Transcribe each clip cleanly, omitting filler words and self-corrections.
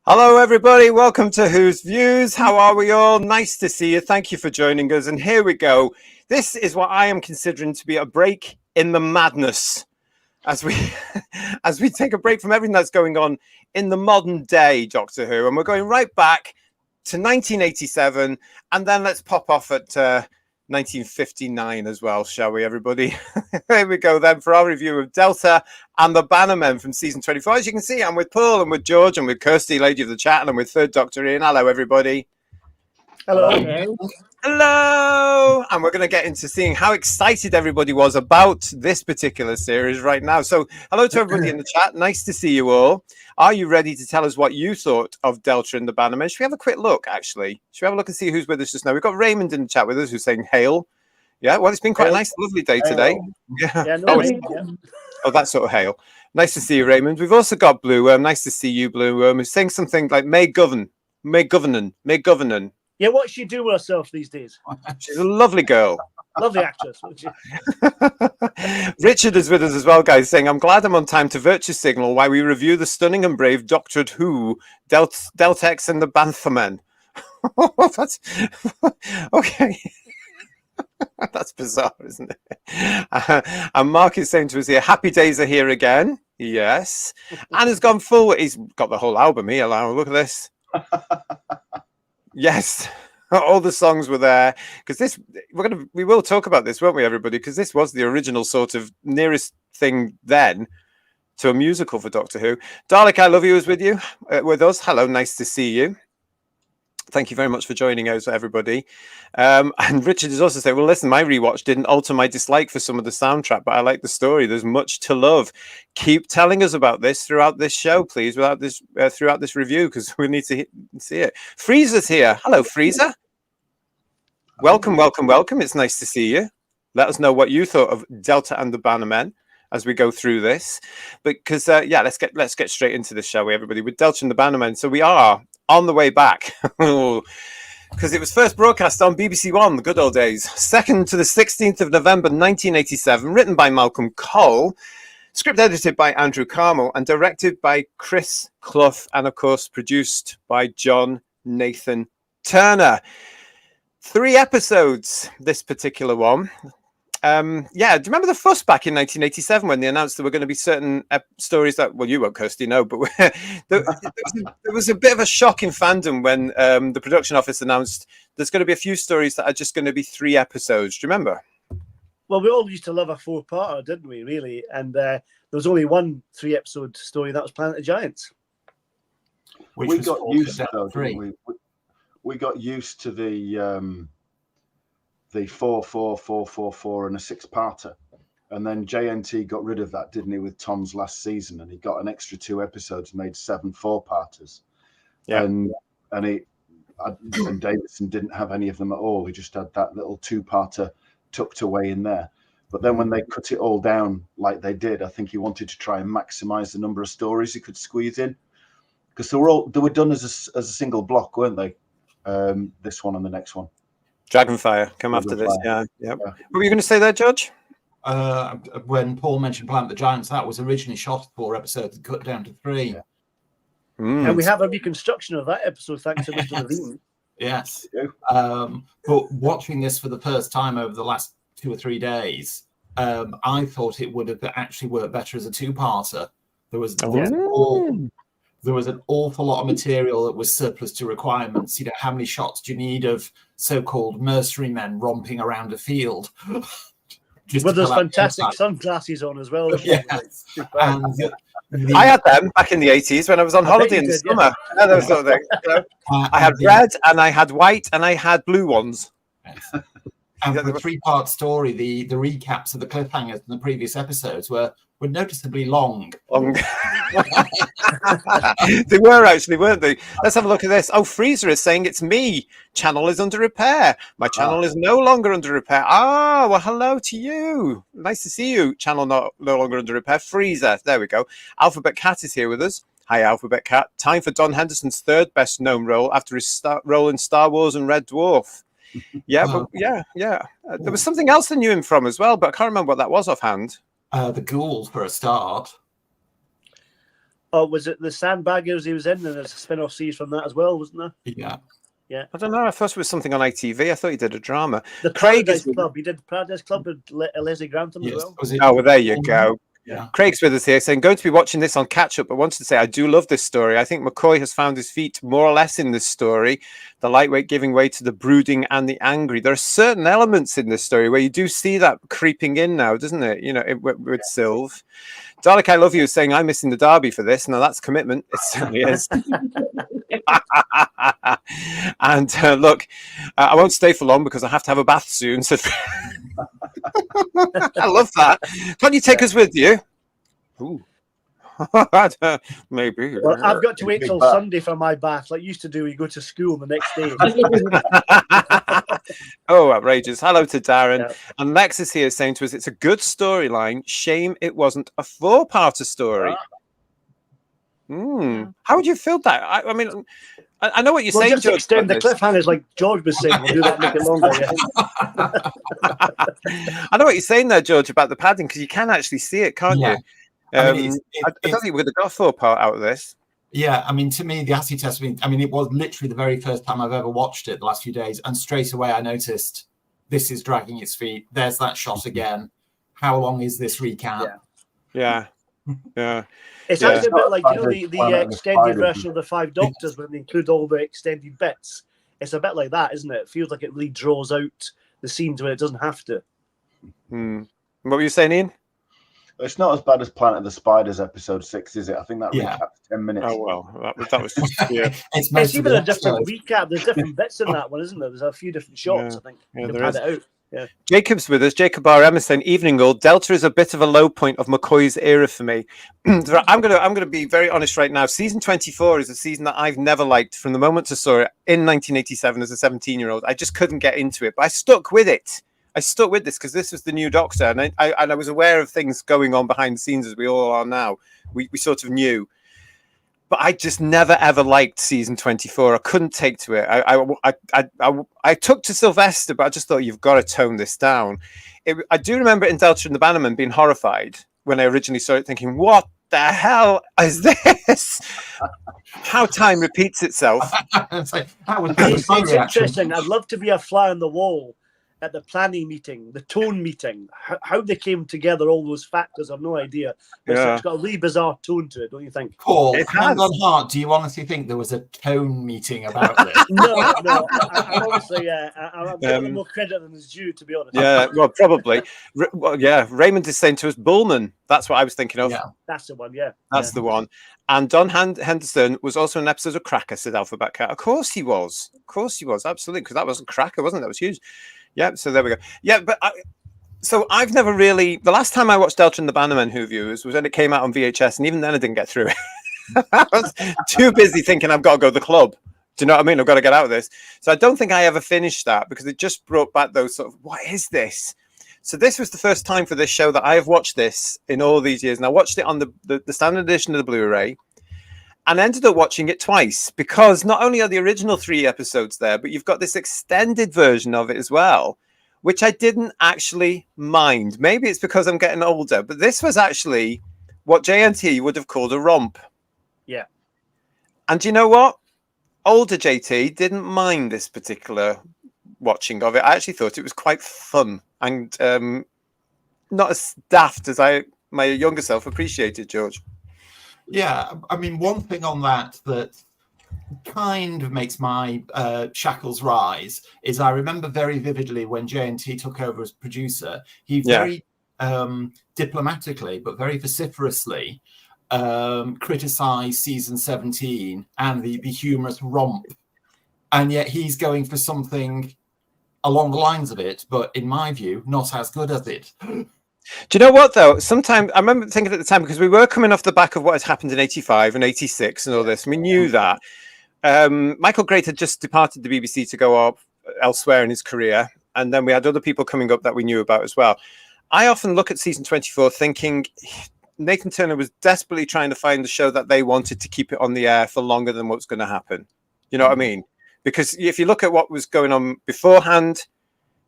Hello, everybody. Welcome to Who's Views. How are we all? Nice to see you. Thank you for joining us. And here we go. This is what I am considering to be a break in the madness as we as we take a break from everything that's going on in the modern day Doctor Who. And we're going right back to 1987. And then let's pop off at 1959 as well, shall we, everybody? Here we go then for our review of Delta and the Bannermen from season 24. As you can see, I'm with Paul and with George and with Kirsty, Lady of the Chat, and I'm with Third Doctor Ian. Hello, everybody. Hello. Hello. And we're going to get into seeing how excited everybody was about this particular series right now. So hello to everybody in the chat. Nice to see you all. Are you ready to tell us what you thought of Delta and the Bannermen? Should we have a quick look, actually? Should we have a look and see who's with us just now? We've got Raymond in the chat with us who's saying hail. Yeah, well, it's been quite a nice, lovely day today. Yeah, oh, that sort of hail. Nice to see you, Raymond. We've also got Blue. Nice to see you, Blue. Who's saying something like May Governon. Yeah, what's she do with herself these days? She's a lovely girl. Lovely actress. Richard is with us as well, guys, saying, I'm glad I'm on time to virtue signal while we review the stunning and brave Doctor Who, Deltex and the Bannermen. That's okay. That's bizarre, isn't it? And Mark is saying to us here, happy days are here again. Yes. And has gone full. He's got the whole album here. Look at this. Yes. All the songs were there because we will talk about this, won't we, everybody? Because this was the original sort of nearest thing then to a musical for Doctor Who. Dalek, I Love You is with us. Hello, nice to see you. Thank you very much for joining us, everybody. And Richard is also saying, well, listen, my rewatch didn't alter my dislike for some of the soundtrack, but I like the story. There's much to love. Keep telling us about this throughout this show, please, throughout this review, because we need to see it. Freezer's here. Hello, Freezer. Welcome. It's nice to see you. Let us know what you thought of Delta and the Bannermen as we go through this. Because, let's get straight into this, shall we, everybody, with Delta and the Bannermen. So we are on the way back because it was first broadcast on BBC One, the good old days, 2nd to the 16th of November 1987, written by Malcolm Cole, script edited by Andrew Carmel and directed by Chris Clough, and of course produced by John Nathan Turner. 3 episodes, this particular one. Do you remember the fuss back in 1987 when they announced there were going to be certain stories that, well, you won't, Kirsty, no, but there was a bit of a shock in fandom when the production office announced there's going to be a few stories that are just going to be 3 episodes. Do you remember? Well, we all used to love a 4-parter, didn't we, really? And there was only one 3-episode story, that was Planet of Giants. We got used to those, didn't we? We got used to the 4, 4, 4, 4, 4 and a 6-parter, and then JNT got rid of that, didn't he, with Tom's last season, and he got an extra 2 episodes, made 7 4-parters. Yeah, and Davison didn't have any of them at all. He just had that little 2-parter tucked away in there. But then when they cut it all down like they did, I think he wanted to try and maximize the number of stories he could squeeze in, because they were done as a single block, weren't they? This one and the next one. Dragonfire come after this. Yeah. What were you going to say there, George? When Paul mentioned Planet of the Giants, that was originally shot 4 episodes and cut down to 3. Yeah. And we have a reconstruction of that episode thanks to Mr. Levine. Yes. But watching this for the first time over the last 2 or 3 days, I thought it would have actually worked better as a 2-parter. There was an awful lot of material that was surplus to requirements. You know, how many shots do you need of so-called mercenary men romping around a field? With those fantastic sunglasses on as well. Yes. I had them back in the 80s when I was on holiday in the summer. Yeah. Those sort of things, you know? I had red and I had white and I had blue ones. Yes. And for the 3-part story, the recaps of the cliffhangers in the previous episodes were noticeably long. They were actually, weren't they? Let's have a look at this. Oh, Freezer is saying it's me. Channel is under repair. My channel is no longer under repair. Ah, well, hello to you. Nice to see you. Channel no longer under repair. Freezer. There we go. Alphabet Cat is here with us. Hi, Alphabet Cat. Time for Don Henderson's 3rd best known role after his role in Star Wars and Red Dwarf. Yeah. There was something else I knew him from as well, but I can't remember what that was offhand. The Ghoul for a start. Oh, was it the Sandbaggers he was in? And there's a spin-off series from that as well, wasn't there? Yeah. Yeah. I don't know. I thought it was something on ITV. I thought he did a drama. The Craig Paradise is... Club. He did Paradise Club with Leslie Grantham as well. Oh, well, there you go. Yeah. Craig's with us here saying, going to be watching this on catch up, but wanted to say, I do love this story. I think McCoy has found his feet more or less in this story. The lightweight giving way to the brooding and the angry. There are certain elements in this story where you do see that creeping in now, doesn't it? You know, with Sylv. Dalek, I love you, saying, I'm missing the derby for this. Now that's commitment. It certainly is. And look, I won't stay for long because I have to have a bath soon. So I love that. Can't you take us with you? Ooh. Maybe. Well, I've got to wait till Sunday for my bath, like you used to do when you go to school the next day. Oh, outrageous. Hello to Darren. Yeah. And Lex is here saying to us, it's a good storyline. Shame it wasn't a 4-parter story. How would you feel that? I mean, I know what you're saying, just George. Extend the cliffhangers like George was saying. We'll do that, make it longer. Yeah. I know what you're saying there, George, about the padding, because you can actually see it, can't you? I don't think we would have got a 4-part out of this. Yeah, I mean, to me, the acid test, it was literally the very first time I've ever watched it the last few days. And straight away I noticed this is dragging its feet. There's that shot again. How long is this recap? Yeah. It's actually a bit like, the extended version of the 5 Doctors when they include all the extended bits. It's a bit like that, isn't it? It feels like it really draws out the scenes when it doesn't have to. What were you saying, Ian? It's not as bad as Planet of the Spiders episode 6, is it? I think that recap's 10 minutes. Oh, well, that was just, it's even a different recap. There's different bits in that one, isn't there? There's a few different shots, I think. Yeah, to there pad is. it out. Yeah. Jacob's with us. Jacob R.M. is saying, evening all. Delta is a bit of a low point of McCoy's era for me. I'm gonna be very honest right now. Season 24 is a season that I've never liked from the moment I saw it in 1987 as a 17-year-old. I just couldn't get into it, but I stuck with it. I stuck with this because this was the new Doctor, and I was aware of things going on behind the scenes as we all are now. We sort of knew. But I just never ever liked season 24. I couldn't take to it. I took to Sylvester, but I just thought you've got to tone this down. I do remember in Delta and the Bannermen being horrified when I originally saw it, thinking, "What the hell is this?" How time repeats itself. It's interesting. I'd love to be a fly on the wall at the planning meeting, the tone meeting, how they came together, all those factors, I've no idea. But it's got a really bizarre tone to it, don't you think? Paul, hand on heart, do you honestly think there was a tone meeting about this? No. I honestly, I'm giving more credit than is due, to be honest. Yeah, well, probably. Raymond is saying to us, Bullman. That's what I was thinking of. Yeah, that's the one, yeah. That's the one. And Don Henderson was also in an episode of Cracker, said Alphabet Cat. Of course he was. Absolutely, because that wasn't Cracker, wasn't it? That was huge. Yeah, so there we go. Yeah, but I've never really... The last time I watched Delta and the Bannermen Who Views was when it came out on VHS, and even then I didn't get through it. I was too busy thinking I've got to go to the club. Do you know what I mean? I've got to get out of this. So I don't think I ever finished that because it just brought back those sort of, what is this? So this was the first time for this show that I have watched this in all these years. And I watched it on the standard edition of the Blu-ray. And ended up watching it twice because not only are the original 3 episodes there, but you've got this extended version of it as well, which I didn't actually mind. Maybe it's because I'm getting older, but this was actually what JNT would have called a romp. Yeah. And you know what? Older JT didn't mind this particular watching of it. I actually thought it was quite fun and not as daft as my younger self appreciated, George. Yeah, I mean, one thing on that kind of makes my shackles rise is I remember very vividly when JNT took over as producer, he very diplomatically but very vociferously criticised season 17 and the humorous romp, and yet he's going for something along the lines of it, but in my view, not as good as it. Do you know what, though? Sometimes I remember thinking at the time, because we were coming off the back of what had happened in 85 and 86 and all this, and we knew that. Michael Great had just departed the BBC to go up elsewhere in his career, and then we had other people coming up that we knew about as well. I often look at season 24 thinking Nathan Turner was desperately trying to find the show that they wanted to keep it on the air for longer than what's going to happen. You know what I mean? Because if you look at what was going on beforehand,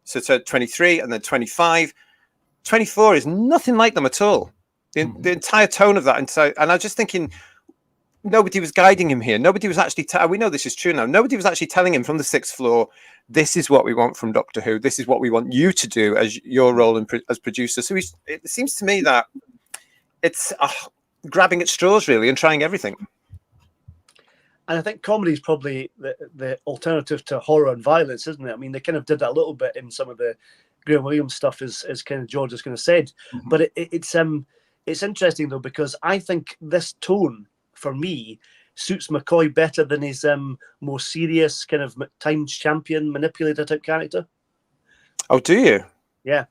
so 23 and then 25, 24 is nothing like them at all. The entire tone of that. And I'm just thinking, nobody was guiding him here. Nobody was actually. We know this is true now. Nobody was actually telling him from the 6th floor, "This is what we want from Doctor Who. This is what we want you to do as your role as producer." So it seems to me that it's grabbing at straws really and trying everything. And I think comedy is probably the alternative to horror and violence, isn't it? I mean, they kind of did that a little bit in some of the Graham Williams stuff, as kind of George has kind of said. Mm-hmm. But it's interesting though, because I think this tone for me suits McCoy better than his more serious kind of Times champion manipulator type character. Oh, do you? Yeah.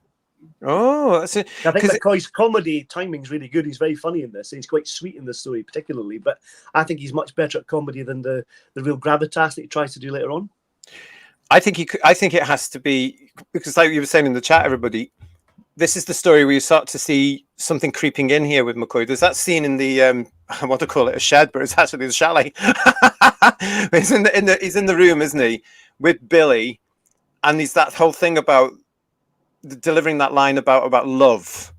Oh, I think McCoy's comedy timing is really good. He's very funny in this. And he's quite sweet in this story, particularly. But I think he's much better at comedy than the real gravitas that he tries to do later on. I think it has to be, because like you were saying in the chat, everybody, this is the story where you start to see something creeping in here with McCoy. There's that scene in the I want to call it a shed, but it's actually the chalet. He's in the room, isn't he, with Billy, and he's that whole thing about delivering that line about love.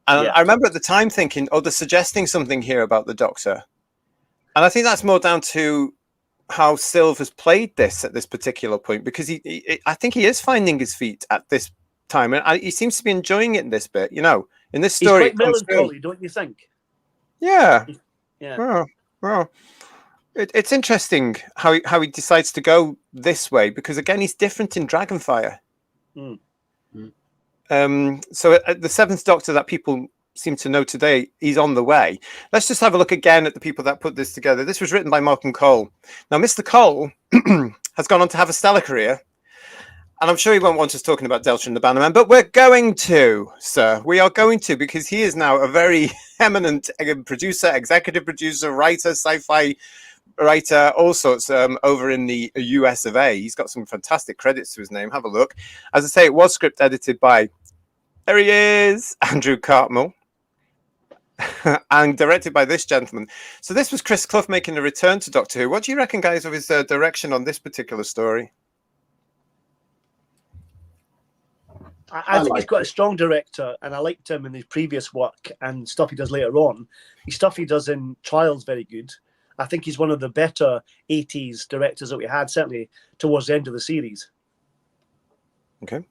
And yeah. I remember at the time thinking, they're suggesting something here about the Doctor. And I think that's more down to how Sylv has played this at this particular point, because I think he is finding his feet at this time, and he seems to be enjoying it in this bit, in this story. He's quite melancholy, don't you think? Yeah. Well, it's interesting how he decides to go this way, because again, he's different in Dragonfire. So the 7th Doctor that people seem to know today, he's on the way. Let's just have a look again at the people that put this together. This was written by Malcolm Cole. Now, Mr. Cole has gone on to have a stellar career, and I'm sure he won't want us talking about Delta and the Bannermen, but we're going to, sir. We are going to, because he is now a very eminent producer, executive producer, writer, sci-fi writer, all sorts over in the US of A. He's got some fantastic credits to his name. Have a look. As I say, it was script edited by, there he is, Andrew Cartmel, and directed by this gentleman. So this was Chris Clough making a return to Doctor Who. What do you reckon, guys, of his direction on this particular story? I think he's quite a strong director, and I liked him in his previous work and stuff he does later on. The stuff he does in Trials very good. I think he's one of the better 80s directors that we had, certainly towards the end of the series. Okay.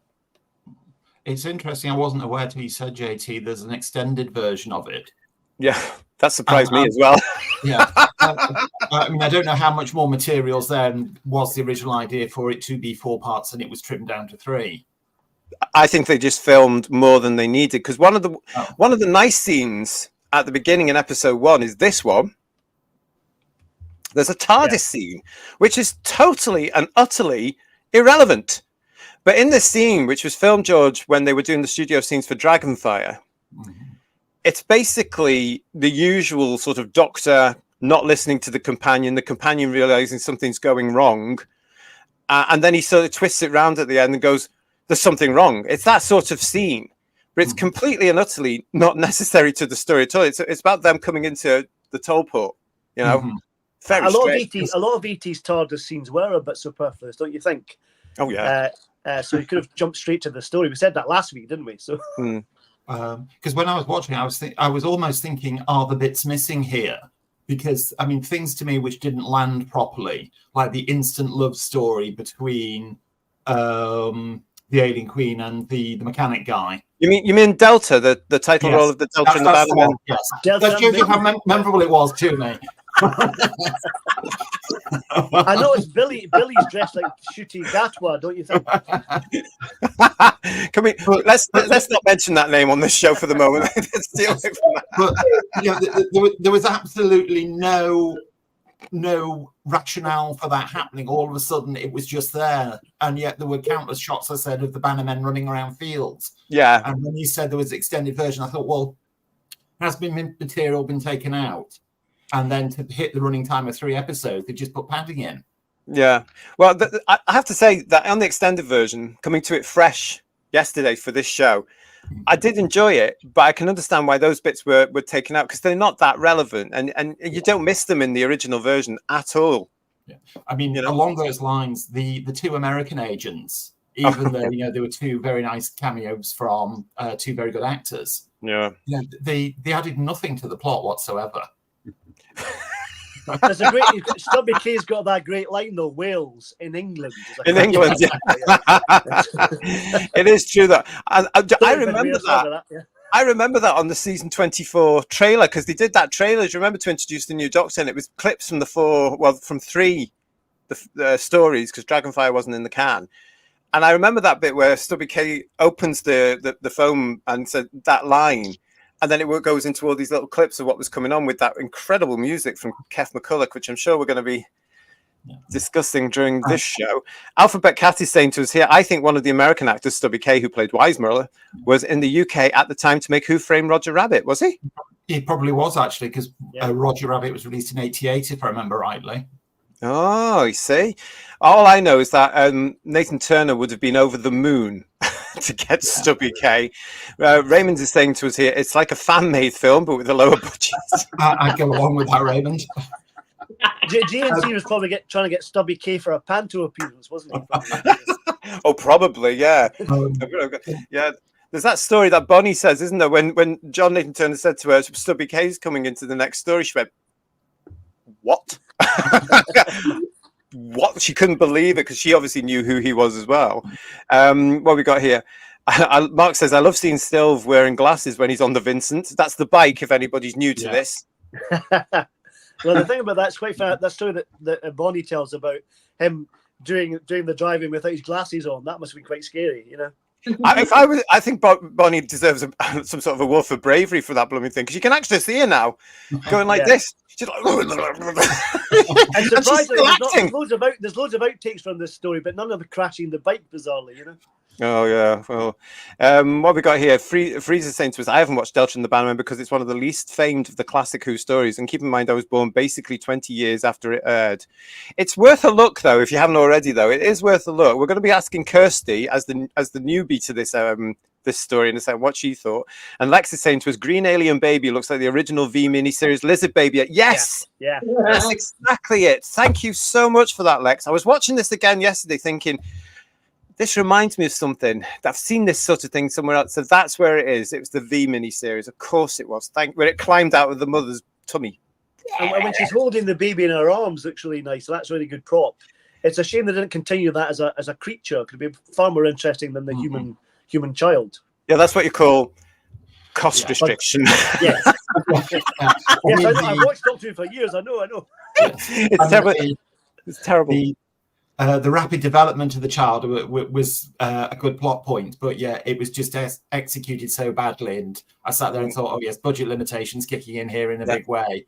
It's interesting. I wasn't aware till you said, JT, there's an extended version of it. Yeah, that surprised me as well. Yeah. I mean, I don't know how much more materials there was the original idea for it to be 4 parts, and it was trimmed down to 3. I think they just filmed more than they needed, because one of the nice scenes at the beginning in episode 1 is this one. There's a TARDIS scene, which is totally and utterly irrelevant. But in this scene, which was filmed, George, when they were doing the studio scenes for Dragonfire, it's basically the usual sort of Doctor not listening to the companion realizing something's going wrong. And then he sort of twists it round at the end and goes, there's something wrong. It's that sort of scene, but it's completely and utterly not necessary to the story at all. It's about them coming into the toll port, Very a lot of 80s TARDIS scenes were a bit superfluous, don't you think? Oh yeah. So you could have jumped straight to the story. We said that last week, didn't we? So because when I was watching, I was almost thinking, are the bits missing here? Because I mean, things to me which didn't land properly, like the instant love story between the Alien Queen and the mechanic guy. You mean Delta, the title role of the Delta and the Bannermen? Yes. That's just how memorable it was to me. I know it's Billy's dressed like Shooty Gatwa, don't you think? Can we let's not mention that name on this show for the moment. Let's deal with that. But there was absolutely no rationale for that happening. All of a sudden it was just there, and yet there were countless shots, I said, of the Bannermen running around fields. Yeah. And when you said there was an extended version, I thought, well, has material been taken out? And then to hit the running time of 3 episodes, they just put padding in. Yeah. Well, I have to say that on the extended version, coming to it fresh yesterday for this show, I did enjoy it, but I can understand why those bits were taken out, because they're not that relevant, and you don't miss them in the original version at all. Yeah. I mean, along those lines, the 2 American agents, even though there were 2 very nice cameos from 2 very good actors. Yeah. They added nothing to the plot whatsoever. There's a great Stubby K's got that great line though. Wales in England. In England, yeah. It is true that I remember that. I remember that on the season 24 trailer, because they did that trailer. Do you remember, to introduce the new Doctor? And it was clips from from three the stories, because Dragonfire wasn't in the can. And I remember that bit where Stubby K opens the phone and said that line. And then it goes into all these little clips of what was coming on with that incredible music from Kev McCulloch, which I'm sure we're going to be discussing during this show. Alphabet Cat is saying to us here, I think one of the American actors, Stubby K, who played Weismuller, was in the UK at the time to make Who Framed Roger Rabbit, was he? He probably was, actually, because Roger Rabbit was released in '88, if I remember rightly. Oh, you see? All I know is that Nathan Turner would have been over the moon to get Stubby K. Raymond is saying to us here, it's like a fan-made film, but with a lower budget. I'd go along with that, Raymond. G&T was probably trying to get Stubby K for a panto appearance, wasn't he? Oh, probably, yeah. Yeah. There's that story that Bonnie says, isn't there? When John Nathan Turner said to her, Stubby K's coming into the next story, she went, what? What? She couldn't believe it, because she obviously knew who he was as well. What we got here? Mark says, I love seeing Stilv wearing glasses when he's on the Vincent. That's the bike, if anybody's new to this. Well, the thing about that's quite fun. That story that Bonnie tells about him doing the driving without his glasses on, that must have been quite scary, you know. I think Bonnie deserves some sort of award for bravery for that blooming thing, because you can actually see her now going like this. She's like, and surprisingly, there's loads of outtakes from this story, but none of the crashing the bike, bizarrely, you know. Oh yeah, well, what we got here? Freezer saying to us, I haven't watched Delta and the Bannermen because it's one of the least famed of the classic Who stories, and keep in mind I was born basically 20 years after it aired. It's worth a look though, if you haven't already. Though it is worth a look. We're going to be asking Kirsty as the newbie to this story in a second what she thought. And Lex is saying to us, Green Alien Baby looks like the original V miniseries Lizard Baby. Yes, yeah, that's exactly it. Thank you so much for that, Lex. I was watching this again yesterday, thinking, this reminds me of something. I've seen this sort of thing somewhere else. So that's where it is. It was the V miniseries. Of course it was. Where it climbed out of the mother's tummy. And when she's holding the baby in her arms, looks really nice. So that's a really good prop. It's a shame they didn't continue that as a creature. It could be far more interesting than the human child. Yeah, that's what you call cost restriction. Yes. Yes, I've watched Doctor Who for years. I know. It's terrible. It's terrible. The rapid development of the child was a good plot point, but yeah, it was just executed so badly. And I sat there and thought, oh yes, budget limitations kicking in here in a big way.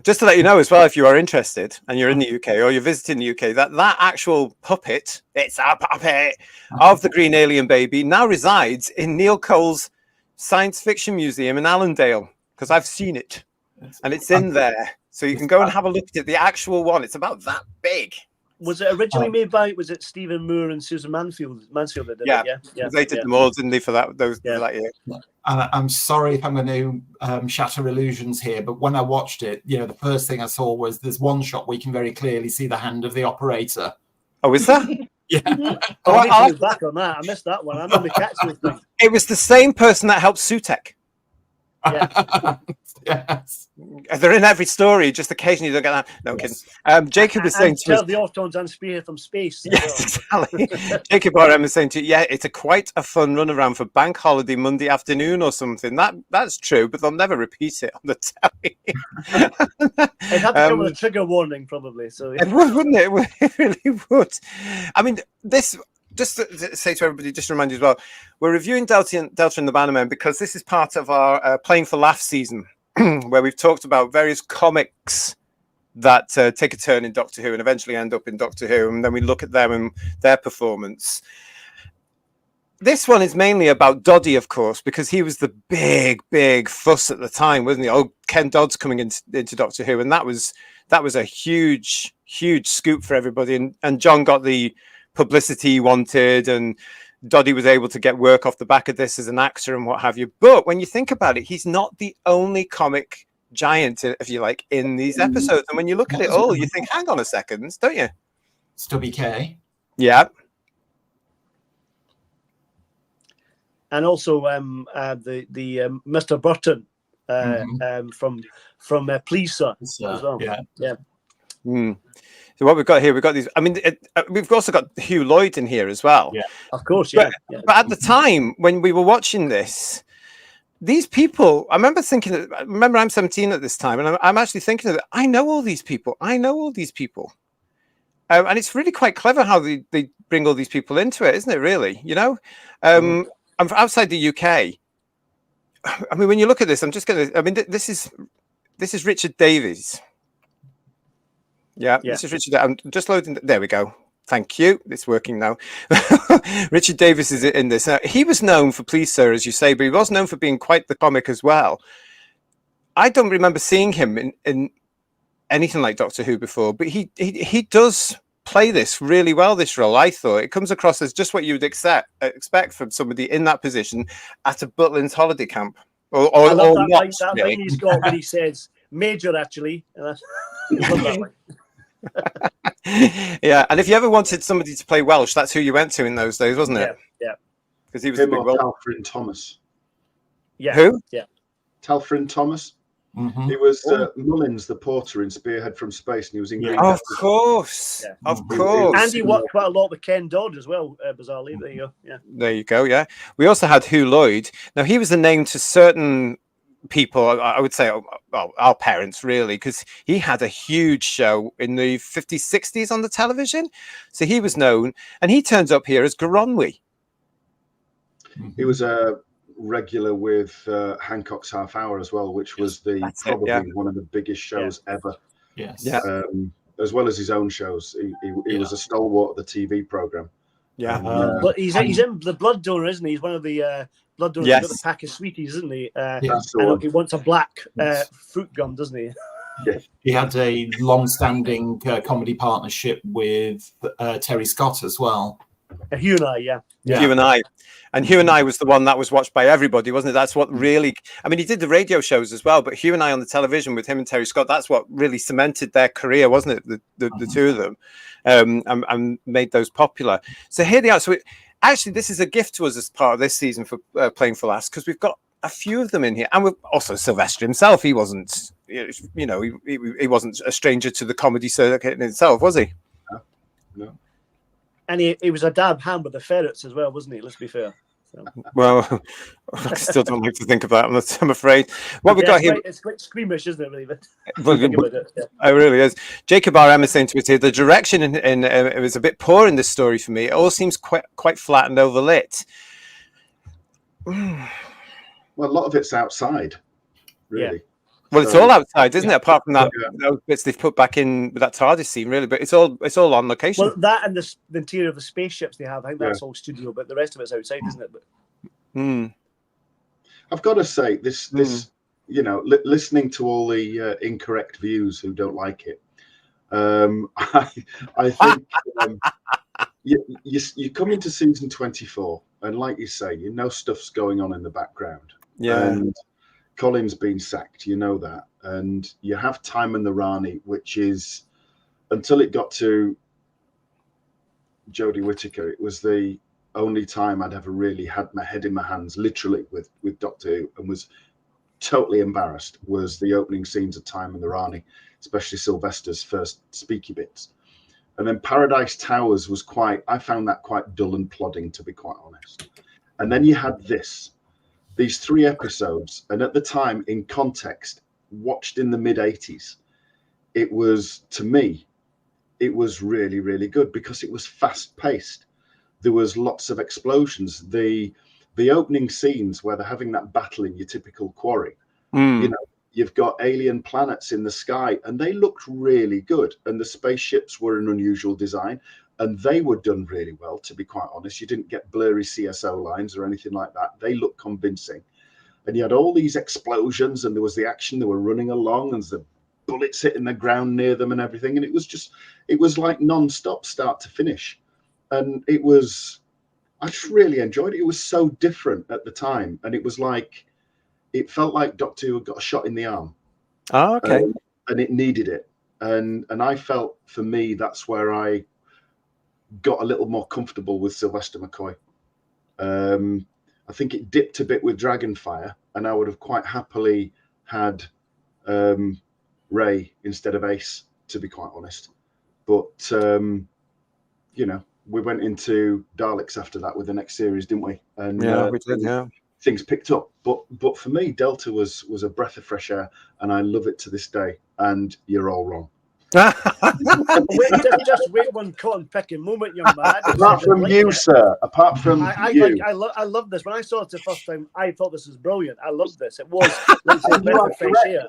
Just to let you know as well, if you are interested and you're in the UK or you're visiting the UK, that actual puppet, it's a puppet of the Green Alien Baby, now resides in Neil Cole's Science Fiction Museum in Allendale, because I've seen it and it's in there. So you can go and have a look at it. The actual one, it's about that big. Was it originally made by? Was it Stephen Moore and Susan Mansfield that did it? Yeah. They did the molds, didn't they, for that? That year. I'm sorry if I'm going to shatter illusions here, but when I watched it, the first thing I saw was there's one shot where you can very clearly see the hand of the operator. Oh, is that? Yeah. I need to back on that. I missed that one. I'm on the catch with me. It was the same person that helped Sutek. Yeah. Yes. They're in every story, just occasionally you don't get that. No kidding. Jacob is saying to us, the Autons and Spear from space. Yes, exactly. Jacob RM is saying to you, it's quite a fun run around for bank holiday Monday afternoon or something. That's true, but they'll never repeat it on the telly. It'd have to come with a trigger warning, probably. So it would, wouldn't it? It really would. I mean, this. Just to say to everybody, just to remind you as well, we're reviewing Delta and the Bannermen because this is part of our Playing for Laughs season, where we've talked about various comics that take a turn in Doctor Who and eventually end up in Doctor Who, and then we look at them and their performance. This one is mainly about Doddy, of course, because he was the big fuss at the time, wasn't he? Oh, Ken Dodd's coming into Doctor Who, and that was a huge scoop for everybody, and John got the publicity he wanted, and Doddy was able to get work off the back of this as an actor and what have you. But when you think about it, he's not the only comic giant, if you like, in these episodes. And when you look at it all, you think, hang on a second, don't you? Stubby K. Yeah. And also the Mr. Burton from Please Sir as well. Yeah. Mm. So what we've got here, we've got these. I mean, we've also got Hugh Lloyd in here as well. Yeah, of course. Yeah. But at the time when we were watching this, these people, I remember thinking. I remember I'm 17 at this time, and I'm actually thinking that I know all these people. And it's really quite clever how they bring all these people into it, isn't it? Really, I'm from outside the UK. I mean, when you look at this, I'm just going to. I mean, this is Richard Davies. Yeah, this is Richard. I'm just loading. There we go. Thank you. It's working now. Richard Davies is in this. He was known for Please Sir, as you say, but he was known for being quite the comic as well. I don't remember seeing him in anything like Doctor Who before, but he does play this really well, this role. I thought it comes across as just what you would expect from somebody in that position at a Butlins holiday camp. Or I love that, not, that really. line he's got when he says Major, actually. I love that line. Yeah, and if you ever wanted somebody to play Welsh, that's who you went to in those days, wasn't it? Yeah. Because he was the big Welsh. Talfrin Thomas. Yeah. Who? Yeah. Talfrin Thomas. Mm-hmm. He was Mullins, the porter in Spearhead from Space, and he was in Green. Of course. Yeah. Of course. And he worked quite a lot with Ken Dodd as well, bizarrely. There you go. Yeah. There you go, yeah. We also had Hugh Lloyd. Now, he was a name to certain people, I would say, well, our parents, really, because he had a huge show in the 50s, 60s on the television. So he was known, and he turns up here as Goronwy. He was a regular with Hancock's Half Hour as well, which was probably one of the biggest shows ever. Yes. Yeah. As well as his own shows. He was a stalwart of the TV program. Yeah. But he's in The Blood Donor, isn't he? He's one of the blood donors. He's got the pack of sweeties, isn't he? And he wants a black fruit gum, doesn't he? Yeah. He had a long-standing comedy partnership with Terry Scott as well. Hugh and I, yeah. Hugh and I. And Hugh and I was the one that was watched by everybody, wasn't it? That's what really, I mean, he did the radio shows as well, but Hugh and I on the television with him and Terry Scott, that's what really cemented their career, wasn't it? The two of them, and made those popular. So here they are. So actually, this is a gift to us as part of this season for Playing for Laughs, because we've got a few of them in here. And we've also Sylvester himself. He wasn't, he wasn't a stranger to the comedy circuit in itself, was he? No. And he was a dab hand with the ferrets as well, wasn't he? Let's be fair. So. Well, I still don't like to think of that. I'm afraid. What we got here, it's quite squeamish, isn't it? Really, but it really is. Jacob RM is saying to us here, the direction in it was a bit poor in this story for me. It all seems quite flat and overlit. Well, a lot of it's outside, really. Yeah. Well, it's all outside, isn't it? Apart from that, those bits they've put back in with that TARDIS scene, really. But it's all on location. Well, that and the interior of the spaceships they have, I think that's all studio, but the rest of it's outside, isn't it? But I've got to say, this listening to all the incorrect views who don't like it, I think you come into season 24, and like you say, stuff's going on in the background. Yeah. And Colin's been sacked, that, and you have Timon the Rani, which is, until it got to Jodie Whittaker, it was the only time I'd ever really had my head in my hands, literally, with Doctor Who, and was totally embarrassed, was the opening scenes of Timon the Rani, especially Sylvester's first speaky bits. And then Paradise Towers was I found that quite dull and plodding, to be quite honest. And then you had these 3 episodes, and at the time, in context, watched in the mid-80s, it was, to me, it was really, really good because it was fast-paced. There was lots of explosions. The opening scenes where they're having that battle in your typical quarry, you've got alien planets in the sky, and they looked really good. And the spaceships were an unusual design, and they were done really well, to be quite honest. You didn't get blurry CSO lines or anything like that. They looked convincing. And you had all these explosions, and there was the action. They were running along, and the bullets hitting the ground near them and everything. And it was like non-stop, start to finish. And I just really enjoyed it. It was so different at the time. And it felt like Doctor Who had got a shot in the arm. Oh, okay. And it needed it. And I felt, for me, that's where I got a little more comfortable with Sylvester McCoy. I think it dipped a bit with Dragonfire, and I would have quite happily had Ray instead of Ace, to be quite honest. But you know, we went into Daleks after that with the next series, didn't we? And yeah, we did. Yeah, things picked up. But for me, Delta was a breath of fresh air, and I love it to this day. And you're all wrong. just wait one cotton picking moment, young man. Apart from you, sir. Apart from you. I love this. When I saw it the first time, I thought this was brilliant. I loved this. It was like a breath of fresh air.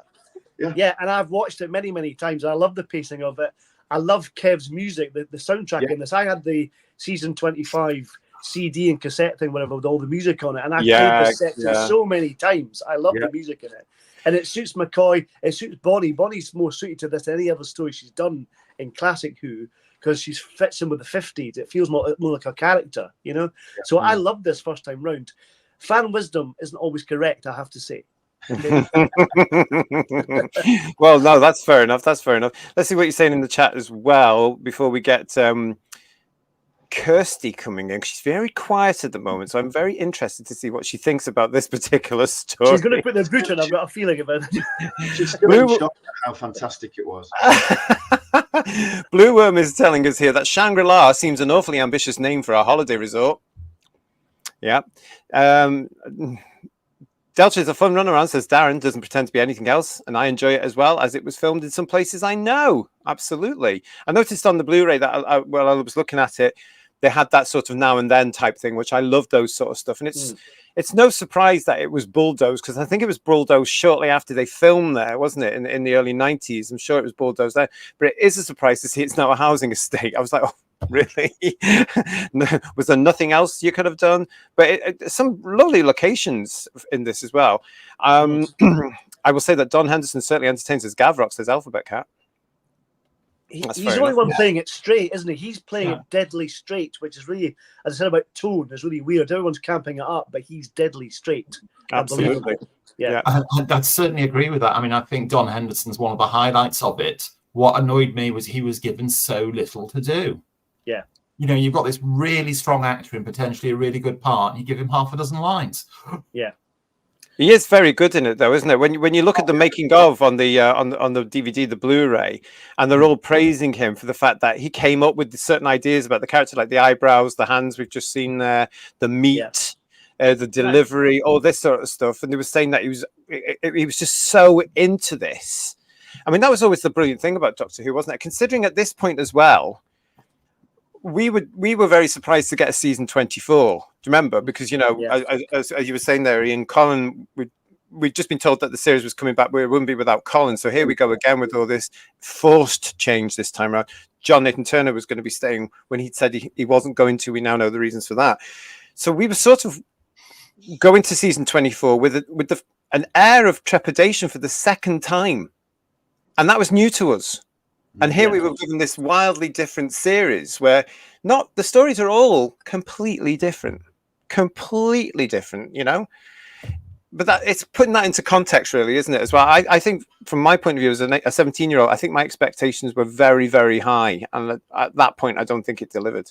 Yeah, and I've watched it many, many times. I love the pacing of it. I love Kev's music, the soundtrack in this. I had the season 25 CD and cassette thing, whatever, with all the music on it, and I played this section so many times. I love the music in it. And it suits McCoy, it suits Bonnie. Bonnie's more suited to this than any other story she's done in classic Who, because she fits in with the 50s. It feels more like a character, you know? Yeah. So I love this first time round. Fan wisdom isn't always correct, I have to say. Okay? Well, no, that's fair enough. That's fair enough. Let's see what you're saying in the chat as well before we get Kirsty coming in. She's very quiet at the moment, so I'm very interested to see what she thinks about this particular story. She's going to put the boot on. I've got a feeling about it. She's still in shock at how fantastic it was. Blue Worm is telling us here that Shangri-La seems an awfully ambitious name for a holiday resort. Yeah. Delta is a fun runaround, says Darren. Doesn't pretend to be anything else, and I enjoy it as well, as it was filmed in some places I know. Absolutely. I noticed on the Blu-ray that I was looking at it, they had that sort of now and then type thing, which I love those sort of stuff. And it's no surprise that it was bulldozed, because I think it was bulldozed shortly after they filmed there, wasn't it? In the early 90s. I'm sure it was bulldozed there. But it is a surprise to see it's now a housing estate. I was like, oh, really? Was there nothing else you could have done? But some lovely locations in this as well. I will say that Don Henderson certainly entertains as Gavrock, says Alphabet Cat. He's the only one playing it straight, isn't he? He's playing it deadly straight, which is really, as I said about tone, is really weird. Everyone's camping it up, but he's deadly straight. Absolutely. Yeah. I'd certainly agree with that. I mean, I think Don Henderson's one of the highlights of it. What annoyed me was he was given so little to do. Yeah. You know, you've got this really strong actor in potentially a really good part, and you give him half a dozen lines. Yeah. He is very good in it, though, isn't it? When you look at the making of on the DVD, the Blu-ray, and they're all praising him for the fact that he came up with certain ideas about the character, like the eyebrows, the hands we've just seen there, the meat, the delivery, all this sort of stuff. And they were saying that he was just so into this. I mean, that was always the brilliant thing about Doctor Who, wasn't it? Considering at this point as well, we were very surprised to get a season 24. Do you remember? Because, you know, as you were saying there, Ian, Colin, we'd just been told that the series was coming back, but it wouldn't be without Colin. So here we go again with all this forced change this time around. John Nathan Turner was going to be staying when he'd said he wasn't going to. We now know the reasons for that. So we were sort of going to season 24 with an air of trepidation for the second time. And that was new to us. And here we were given this wildly different series where the stories are all completely different, you know, but that it's putting that into context, really, isn't it, as well? I think from my point of view as a 17-year-old, I think my expectations were very, very high. And at that point, I don't think it delivered.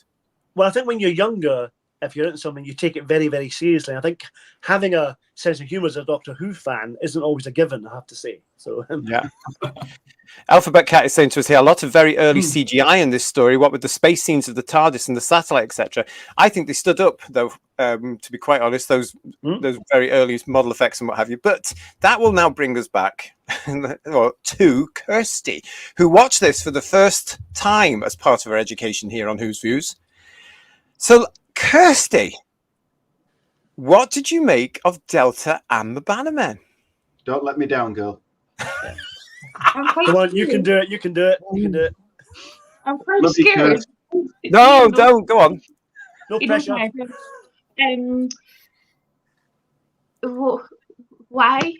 Well, I think when you're younger, if you're into something, you take it very, very seriously. I think having a sense of humor as a Doctor Who fan isn't always a given, I have to say. So yeah. Alphabet Cat is saying to us here, a lot of very early CGI in this story, what with the space scenes of the TARDIS and the satellite, etc. I think they stood up, though, to be quite honest, those very early model effects and what have you. But that will now bring us back to Kirsty, who watched this for the first time as part of her education here on Who's Views. So, Kirsty, what did you make of Delta and the Bannermen? Don't let me down, girl. Come on, you can do it. You can do it. You can do it. I'm quite scared. No, don't. Go on. No pressure. Why?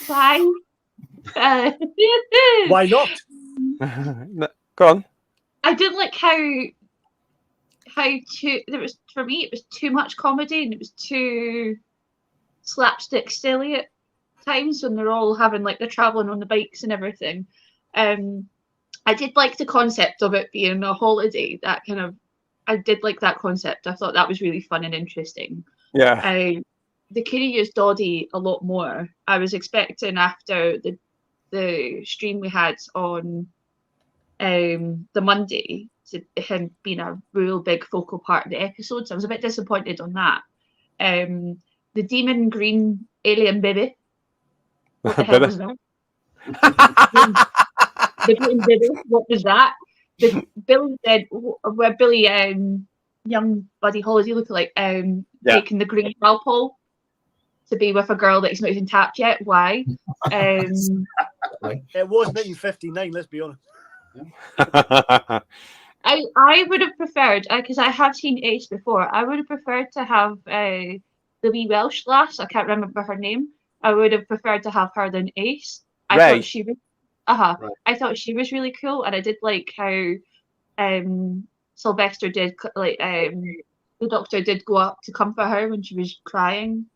Why? Why not? Go on. I didn't like how there was, for me, it was too much comedy and it was too slapstick silly at times when they're all having, like, they're traveling on the bikes and everything. I did like the concept of it being a holiday. I did like that concept. I thought that was really fun and interesting. Yeah. they could have used Doddy a lot more. I was expecting after the stream we had on the Monday to him being a real big focal part of the episodes. I was a bit disappointed on that. The demon green alien baby. What the hell was that? The green baby. What was that? Billy said where Billy young Buddy Holiday lookalike taking the green alcohol to be with a girl that he's not even tapped yet. Why? It was 1959. Let's be honest. I would have preferred, because I have seen Ace before. I would have preferred to have the wee Welsh lass. I can't remember her name. I would have preferred to have her than Ace. I thought she was. Right. I thought she was really cool, and I did like how Sylvester did, like the doctor did go up to comfort her when she was crying,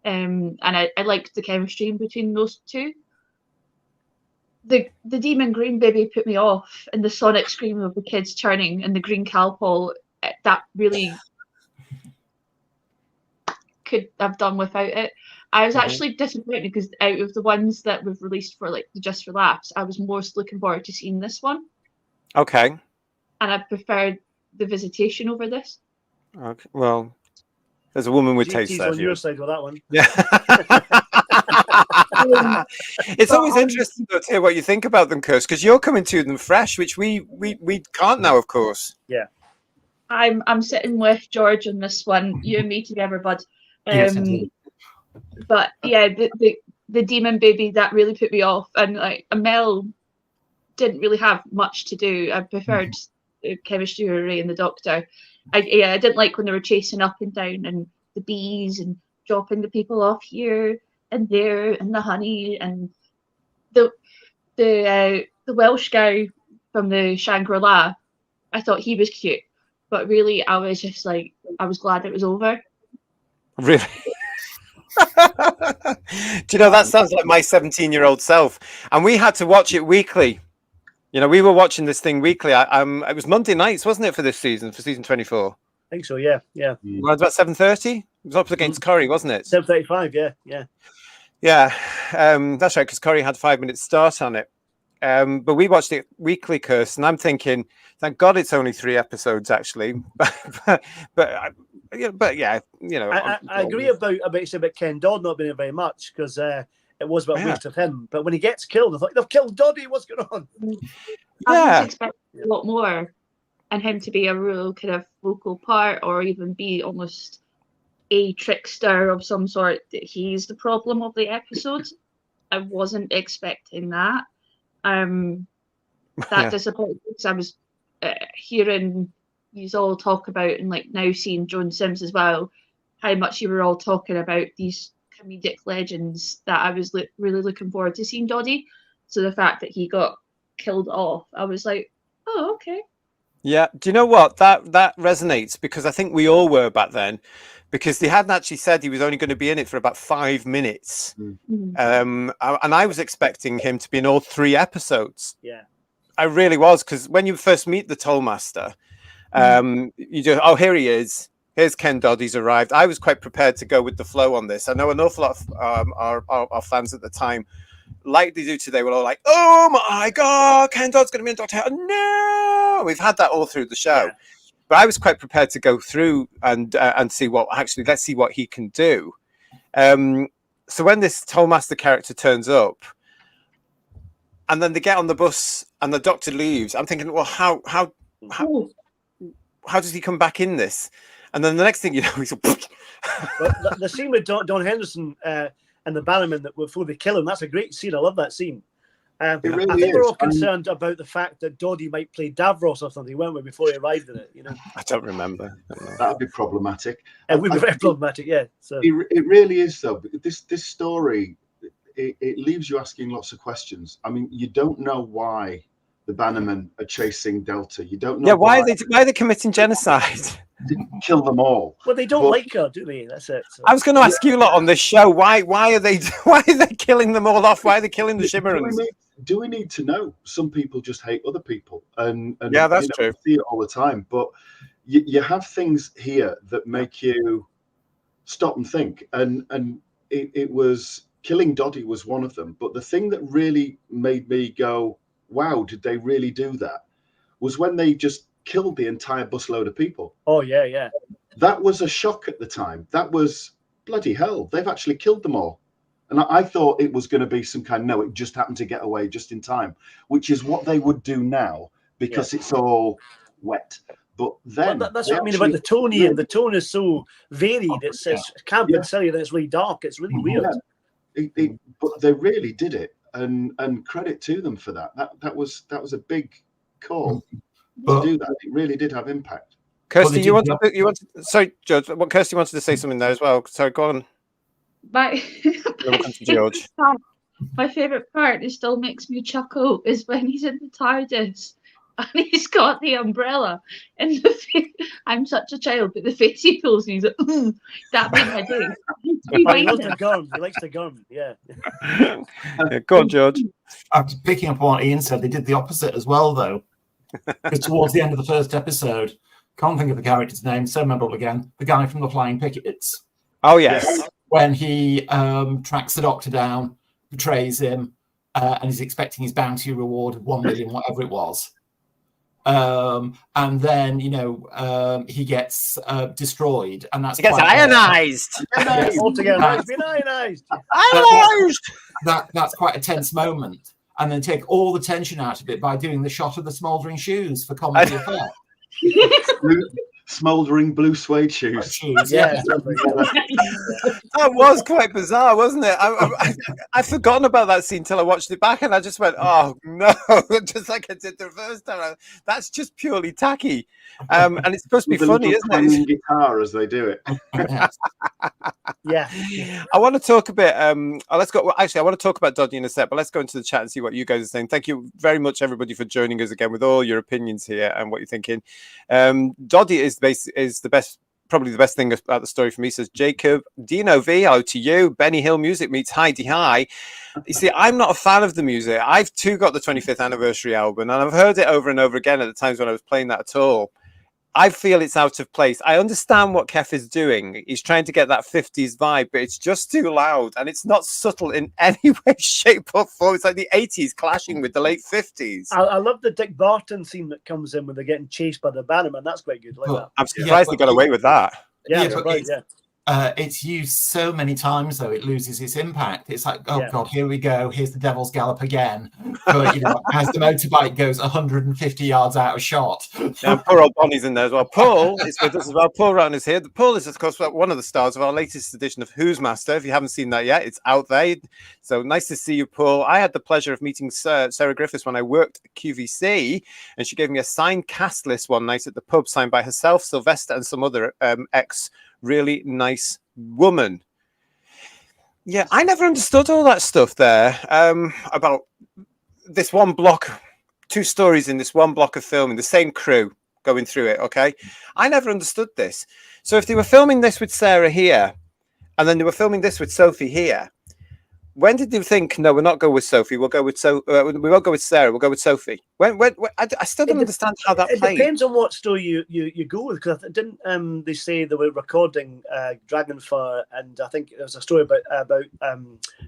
and I liked the chemistry between those two. The demon green baby put me off, and the sonic scream of the kids turning and the green Calpol, that really could have done without it. I was actually disappointed because out of the ones that we've released for like Just for Laughs, I was most looking forward to seeing this one. Okay. And I preferred the Visitation over this. Okay. Well, there's a woman with taste there. On your side with that one. Yeah. It's always interesting to hear what you think about them, Kirst, because you're coming to them fresh, which we can't now, of course. Yeah. I'm sitting with George on this one. You and me together, bud. Yes, but yeah, the demon baby, that really put me off, and like Mel didn't really have much to do. I preferred the chemistry with Ray and the Doctor. I didn't like when they were chasing up and down and the bees and dropping the people off here and there and the honey and the Welsh guy from the Shangri-La. I thought he was cute, but really I was just like, I was glad it was over. Really? Do you know, that sounds like my 17-year-old self, and we had to watch it weekly. You know, we were watching this thing weekly. It was Monday nights, wasn't it, for this season, for season 24? I think so, yeah. Well, it was about 7:30. It was up against Corrie, wasn't it? 7:35, yeah. That's right, because Corrie had 5 minutes start on it. But we watched it weekly, Kirst, and I'm thinking, thank God it's only 3 episodes, actually. But yeah, you know, I agree about Ken Dodd not being in very much, because it was about a waste of him. But when he gets killed, I thought, they've killed Doddy. What's going on? I was expecting a lot more, and him to be a real kind of vocal part, or even be almost a trickster of some sort, that he's the problem of the episode. I wasn't expecting that. That disappointed me, because I was hearing you all talk about, and like now seeing Joan Sims as well, how much you were all talking about these comedic legends, that I was really looking forward to seeing Doddy. So the fact that he got killed off, I was like, oh, okay. Yeah. Do you know what? That resonates, because I think we all were back then, because they hadn't actually said he was only going to be in it for about 5 minutes. And I was expecting him to be in all 3 episodes. Yeah. I really was, because when you first meet the Tollmaster, you just, oh, here he is. Here's Ken Dodd. He's arrived. I was quite prepared to go with the flow on this. I know an awful lot of our fans at the time, like they do today, were all like, "Oh my God, Ken Dodd's going to be in Doctor Who." No, we've had that all through the show. Yeah. But I was quite prepared to go through and see what let's see what he can do. So when this Tollmaster character turns up, and then they get on the bus and the Doctor leaves, I'm thinking, well, how does he come back in this? And then the next thing you know, he's the scene with Don Henderson and the Bannermen that before they kill him, that's a great scene. I love that scene. Really I think we're all concerned about the fact that Doddy might play Davros or something, weren't we, before he arrived in it? You know, I don't remember. That would be problematic. It would be very problematic, yeah. So it really is, though. This story, it leaves you asking lots of questions. I mean, you don't know why the Bannermen are chasing Delta. You don't know. Yeah, why are they committing genocide? Didn't kill them all. Well, they don't like her, do they? That's it. So. I was going to ask you a lot on this show. Why are they killing them all off? Why are they killing the Shimmerans? Do we need to know? Some people just hate other people, and yeah, that's true. We see it all the time. But you have things here that make you stop and think. And it was killing Doddy was one of them. But the thing that really made me go, wow, did they really do that? Was when they just killed the entire busload of people. Oh, yeah. That was a shock at the time. That was bloody hell. They've actually killed them all. And I thought it was going to be some kind, no, it just happened to get away just in time, which is what they would do now because it's all wet. But then that's what I mean about the tone, Ian. The tone is so varied. It's camp and silly, then it's really dark. It's really weird. But they really did it, and credit to them for that. That was a big call to do that. It really did have impact. Kirsty, you want? Sorry, George. Kirsty wanted to say something there as well. Sorry, go on. My George. My favourite part, it still makes me chuckle, is when he's in the TARDIS and he's got the umbrella and the face. I'm such a child, but the face he pulls and he's like, that made my day. He likes the gun. He likes the gun. Yeah. Go on, George. After picking up on what Ian said, they did the opposite as well, though. Because towards the end of the first episode, can't think of the character's name, so memorable again, the guy from the Flying Pickets. Oh, yes. When he tracks the Doctor down, betrays him, and is expecting his bounty reward of 1 million, whatever it was. And then, he gets destroyed, and that's ionized. Altogether, it's been ionized. That's quite a tense moment. And then take all the tension out of it by doing the shot of the smouldering shoes for comedy effect. Smouldering blue suede shoes. Yeah. That was quite bizarre, wasn't it? I'd forgotten about that scene till I watched it back, and I just went, "Oh no!" Just like I did the first time. That's just purely tacky, and it's supposed to be funny, isn't it? Guitar as they do it. Yeah. I want to talk a bit. Let's go. Well, actually, I want to talk about Doddy in a sec, but let's go into the chat and see what you guys are saying. Thank you very much, everybody, for joining us again with all your opinions here and what you're thinking. Doddy is the best, probably the best thing about the story for me, says Jacob. Dino V, hello to you. Benny Hill Music meets Heidi High. You see, I'm not a fan of the music. I've too got the 25th anniversary album, and I've heard it over and over again at the times when I was playing that at all. I feel it's out of place. I understand what Kef is doing. He's trying to get that 50s vibe, but it's just too loud, and it's not subtle in any way, shape, or form. It's like the 80s clashing with the late 50s. I love the Dick Barton scene that comes in when they're getting chased by the Bannermen. That's quite good. That. I'm surprised they got away with that. It's used so many times, though, it loses its impact. It's like, God, here we go. Here's the Devil's Gallop again. But, as the motorbike goes 150 yards out of shot. Now, poor old Bonnie's in there as well. Paul is with us as well. Paul Rowan is here. Paul is, of course, one of the stars of our latest edition of Who's Master. If you haven't seen that yet, it's out there. So nice to see you, Paul. I had the pleasure of meeting Sarah Griffiths when I worked at QVC, and she gave me a signed cast list one night at the pub, signed by herself, Sylvester, and some other really nice woman. Yeah, I never understood all that stuff there about this one block, 2 stories in this one block of filming, the same crew going through it. Okay, I never understood this. So if they were filming this with Sarah here, and then they were filming this with Sophie here, when did you think, no, we'll not go with Sophie, we'll go with we won't go with Sarah, we'll go with Sophie? When I still don't understand how that played. It depends on what story you go with, because didn't they say they were recording Dragonfire, and I think there was a story about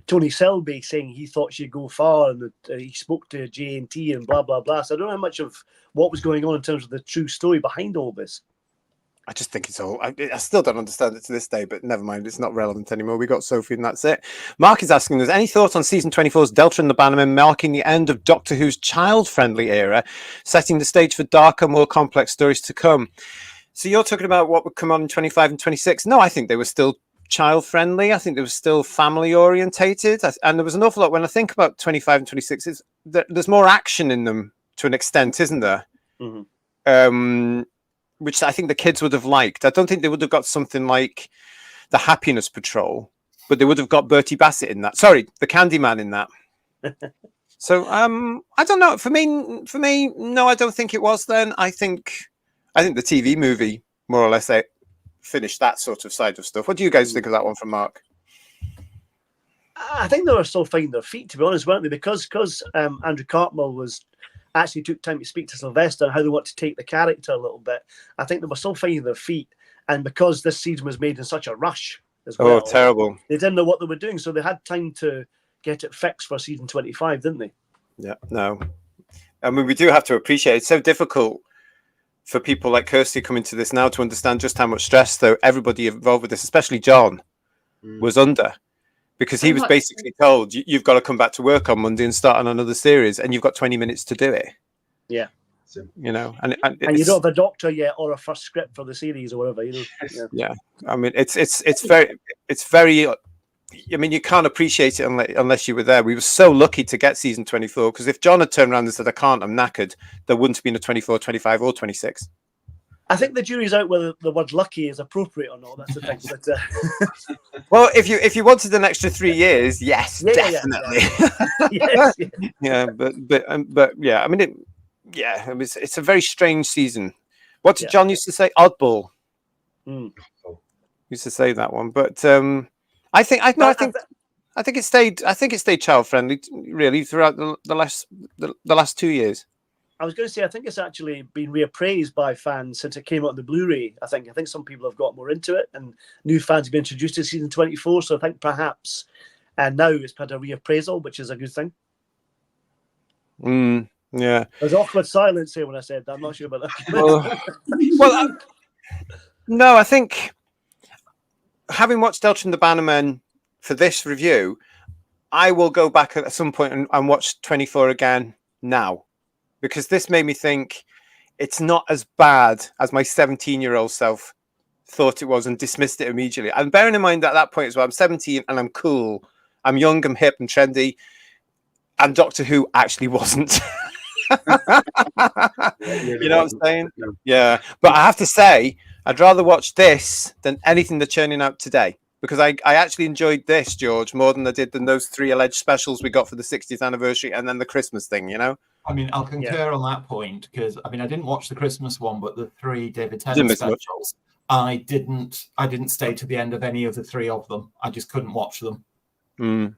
Tony Selby saying he thought she'd go far, and he spoke to J&T and blah blah blah. So I don't know how much of what was going on in terms of the true story behind all this. I just think it's all. I still don't understand it to this day, but never mind. It's not relevant anymore. We got Sophie, and that's it. Mark is asking us, any thoughts on season 24's Delta and the Bannermen marking the end of Doctor Who's child-friendly era, setting the stage for darker, more complex stories to come? So you're talking about what would come on in 25 and 26? No, I think they were still child-friendly. I think they were still family-orientated. And there was an awful lot, when I think about 25 and 26, there's more action in them to an extent, isn't there? Mm-hmm. Which I think the kids would have liked. I don't think they would have got something like the Happiness Patrol, but they would have got Bertie Bassett in that. Sorry, the Candyman in that. So I don't know. For me, no, I don't think it was then. I think the TV movie more or less finished that sort of side of stuff. What do you guys think of that one from Mark? I think they were still finding their feet, to be honest, weren't they? Because Andrew Cartmell actually took time to speak to Sylvester and how they want to take the character a little bit. I think they were still finding their feet, and because this season was made in such a rush, as well. Oh, terrible. They didn't know what they were doing, so they had time to get it fixed for season 25, didn't they? Yeah, no. I mean, we do have to appreciate it's so difficult for people like Kirsty coming to this now to understand just how much stress, though, everybody involved with this, especially John, was under. Because he was basically told, you've got to come back to work on Monday and start on another series, and you've got 20 minutes to do it. Yeah. You know, and you don't have a doctor yet or a first script for the series or whatever, you know. Yeah. I mean, it's very. I mean, you can't appreciate it unless you were there. We were so lucky to get season 24, because if John had turned around and said, I can't, I'm knackered, there wouldn't have been a 24, 25 or 26. I think the jury's out whether the word lucky is appropriate or not. That's the thing. But, well, if you wanted an extra 3 years, yes, definitely. Yeah, but yeah, I mean, it's a very strange season. What did John used to say? Oddball. Used to say that one, but I think it stayed child friendly really throughout the last 2 years. I was going to say, I think it's actually been reappraised by fans since it came out on the Blu-ray. I think some people have got more into it, and new fans have been introduced to season 24. So I think perhaps, and now it's had a reappraisal, which is a good thing. Yeah. There's awkward silence here when I said that. I'm not sure about that. Well, no, I think having watched Delta and the Bannermen for this review, I will go back at some point and watch 24 again now. Because this made me think it's not as bad as my 17-year-old self thought it was and dismissed it immediately. And bearing in mind that at that point as well, I'm 17 and I'm cool. I'm young, I'm hip, and trendy. And Doctor Who actually wasn't. You know what I'm saying? No. Yeah. But I have to say, I'd rather watch this than anything they're churning out today. Because I actually enjoyed this, George, more than I did than those 3 alleged specials we got for the 60th anniversary and then the Christmas thing, you know? I mean, I'll concur on that point, because I mean, I didn't watch the Christmas one, but the 3 David Tennant specials, I didn't stay to the end of any of the 3 of them. I just couldn't watch them. For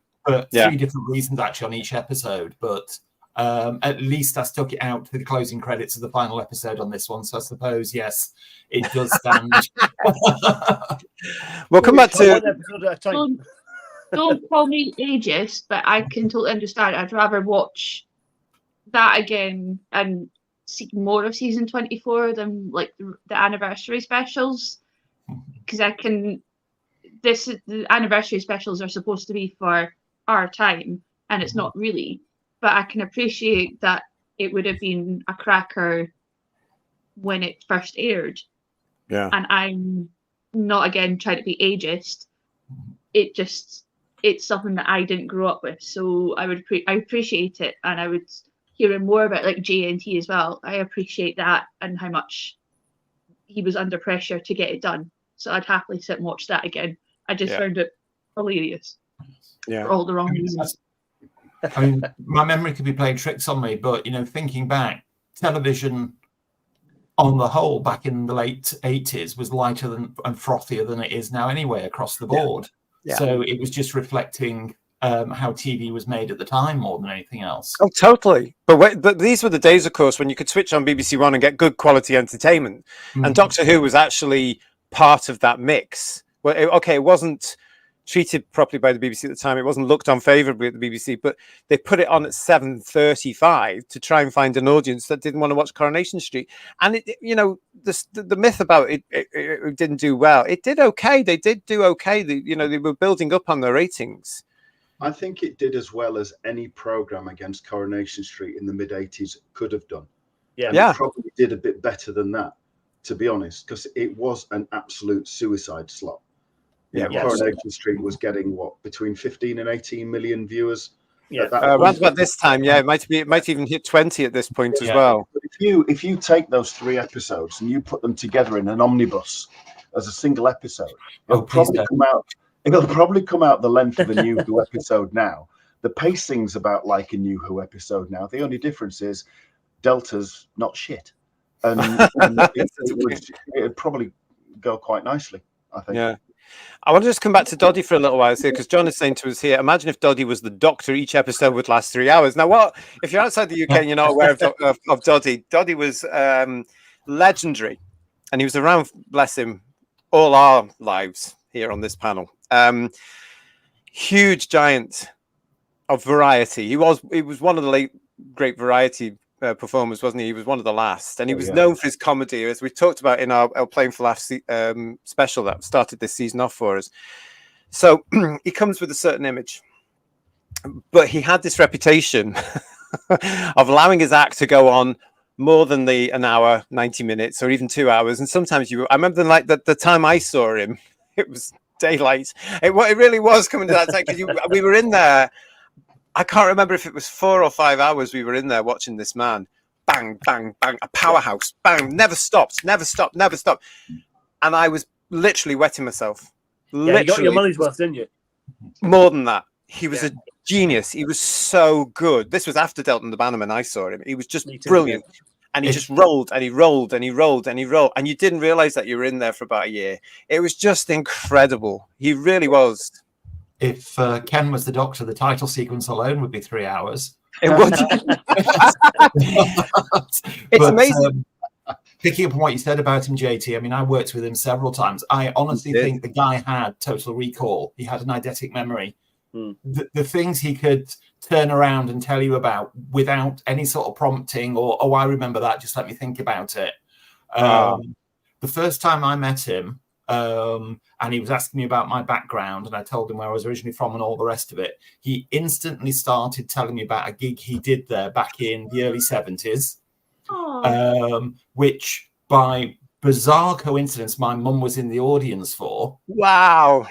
3 different reasons, actually, on each episode. But at least I stuck it out to the closing credits of the final episode on this one. So I suppose, yes, it does stand. We'll come back to... Don't call me ageist, but I can totally understand. I'd rather watch that again and see more of season 24 than like the anniversary specials, because the anniversary specials are supposed to be for our time, and it's not really. But I can appreciate that it would have been a cracker when it first aired. Yeah. And I'm not again trying to be ageist. It's something that I didn't grow up with, so I appreciate it, and I would hearing more about like JNT as well. I appreciate that and how much he was under pressure to get it done. So I'd happily sit and watch that again. I just found it hilarious. Yeah. For all the wrong reasons. I mean, my memory could be playing tricks on me, but you know, thinking back, television on the whole back in the late 80s was lighter and frothier than it is now anyway across the board. Yeah. So it was just reflecting how TV was made at the time more than anything else. Oh, totally. But these were the days, of course, when you could switch on BBC One and get good quality entertainment. And Doctor Who was actually part of that mix. Well, it wasn't treated properly by the BBC at the time. It wasn't looked on favourably at the BBC, but they put it on at 7:35 to try and find an audience that didn't want to watch Coronation Street. And the myth about it didn't do well. It did okay. They did do okay. They were building up on their ratings. I think it did as well as any program against Coronation Street in the mid-80s could have done. Yeah, It probably did a bit better than that, to be honest, because it was an absolute suicide slot. Coronation Street was getting between 15 and 18 million viewers. Yeah, around about this time. Yeah, it might even hit 20 at this point as well. But if you take those 3 episodes and you put them together in an omnibus as a single episode, it'll probably come out the length of a New Who episode now. The pacing's about like a New Who episode now. The only difference is Delta's not shit, and it'd probably go quite nicely, I think. Yeah. I want to just come back to Doddy for a little while here, because John is saying to us here, imagine if Doddy was the Doctor, each episode would last 3 hours. Now, if you're outside the UK and you're not aware of Doddy, Doddy was legendary, and he was around, bless him, all our lives here on this panel. Huge giant of variety. He was one of the late great variety performers, wasn't he? He was one of the last, and he was known for his comedy, as we talked about in our Playing for Laughs special that started this season off for us. So he comes with a certain image, but he had this reputation of allowing his act to go on more than an hour, 90 minutes, or even 2 hours. And sometimes I remember like the time I saw him, it was daylight. It really was coming to that time, because we were in there. I can't remember if it was 4 or 5 hours we were in there watching this man. Bang, bang, bang, a powerhouse. Bang, never stopped. And I was literally wetting myself. Yeah, you got your money's worth, didn't you? More than that. He was a genius. He was so good. This was after Delton the Bannermen. I saw him. He was just brilliant. And he just rolled and he rolled and he rolled and he rolled. And you didn't realize that you were in there for about a year. It was just incredible. He really was. If Ken was the Doctor, the title sequence alone would be 3 hours. It would. It's amazing. Picking up on what you said about him, JT, I mean, I worked with him several times. I honestly think the guy had total recall. He had an eidetic memory. The things he could turn around and tell you about without any sort of prompting or, oh, I remember that, just let me think about it. The first time I met him, and he was asking me about my background, and I told him where I was originally from and all the rest of it, he instantly started telling me about a gig he did there back in the early 70s, which by bizarre coincidence, my mum was in the audience for. Wow.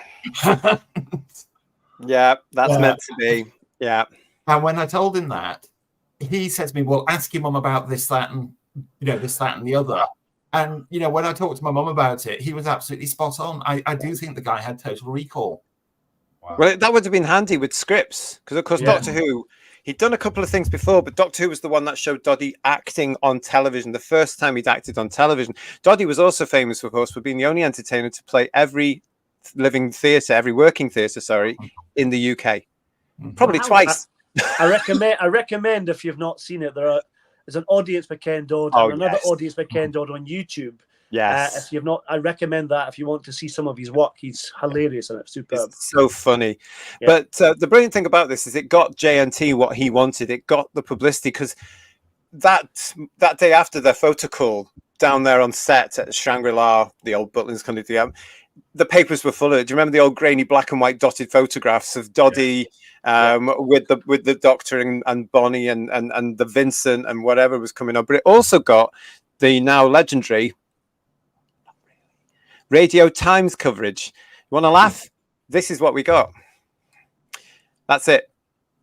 Yeah, that's meant to be. Yeah. And when I told him that, he said to me, well, ask your mum about this, that, and this, that, and the other. And, when I talked to my mum about it, he was absolutely spot on. I do think the guy had total recall. Wow. Well, that would have been handy with scripts, because, of course, Doctor Who, he'd done a couple of things before, but Doctor Who was the one that showed Doddy acting on television, the first time he'd acted on television. Doddy was also famous, of course, for being the only entertainer to play every working theatre, in the UK. Probably twice. I recommend, if you've not seen it, there's an audience for Ken Dodd and another audience for Ken Dodd on YouTube. Yes. If you've not, I recommend that if you want to see some of his work. He's hilarious and it's superb. It's so funny. Yeah. But the brilliant thing about this is it got JNT what he wanted. It got the publicity, because that day after their photo call down there on set at Shangri-La, the old Butlins kind of thing, the papers were full of it. Do you remember the old grainy black and white dotted photographs of Doddy with the Doctor and Bonnie and the Vincent and whatever was coming on? But it also got the now legendary Radio Times coverage. You want to laugh? This is what we got. That's it.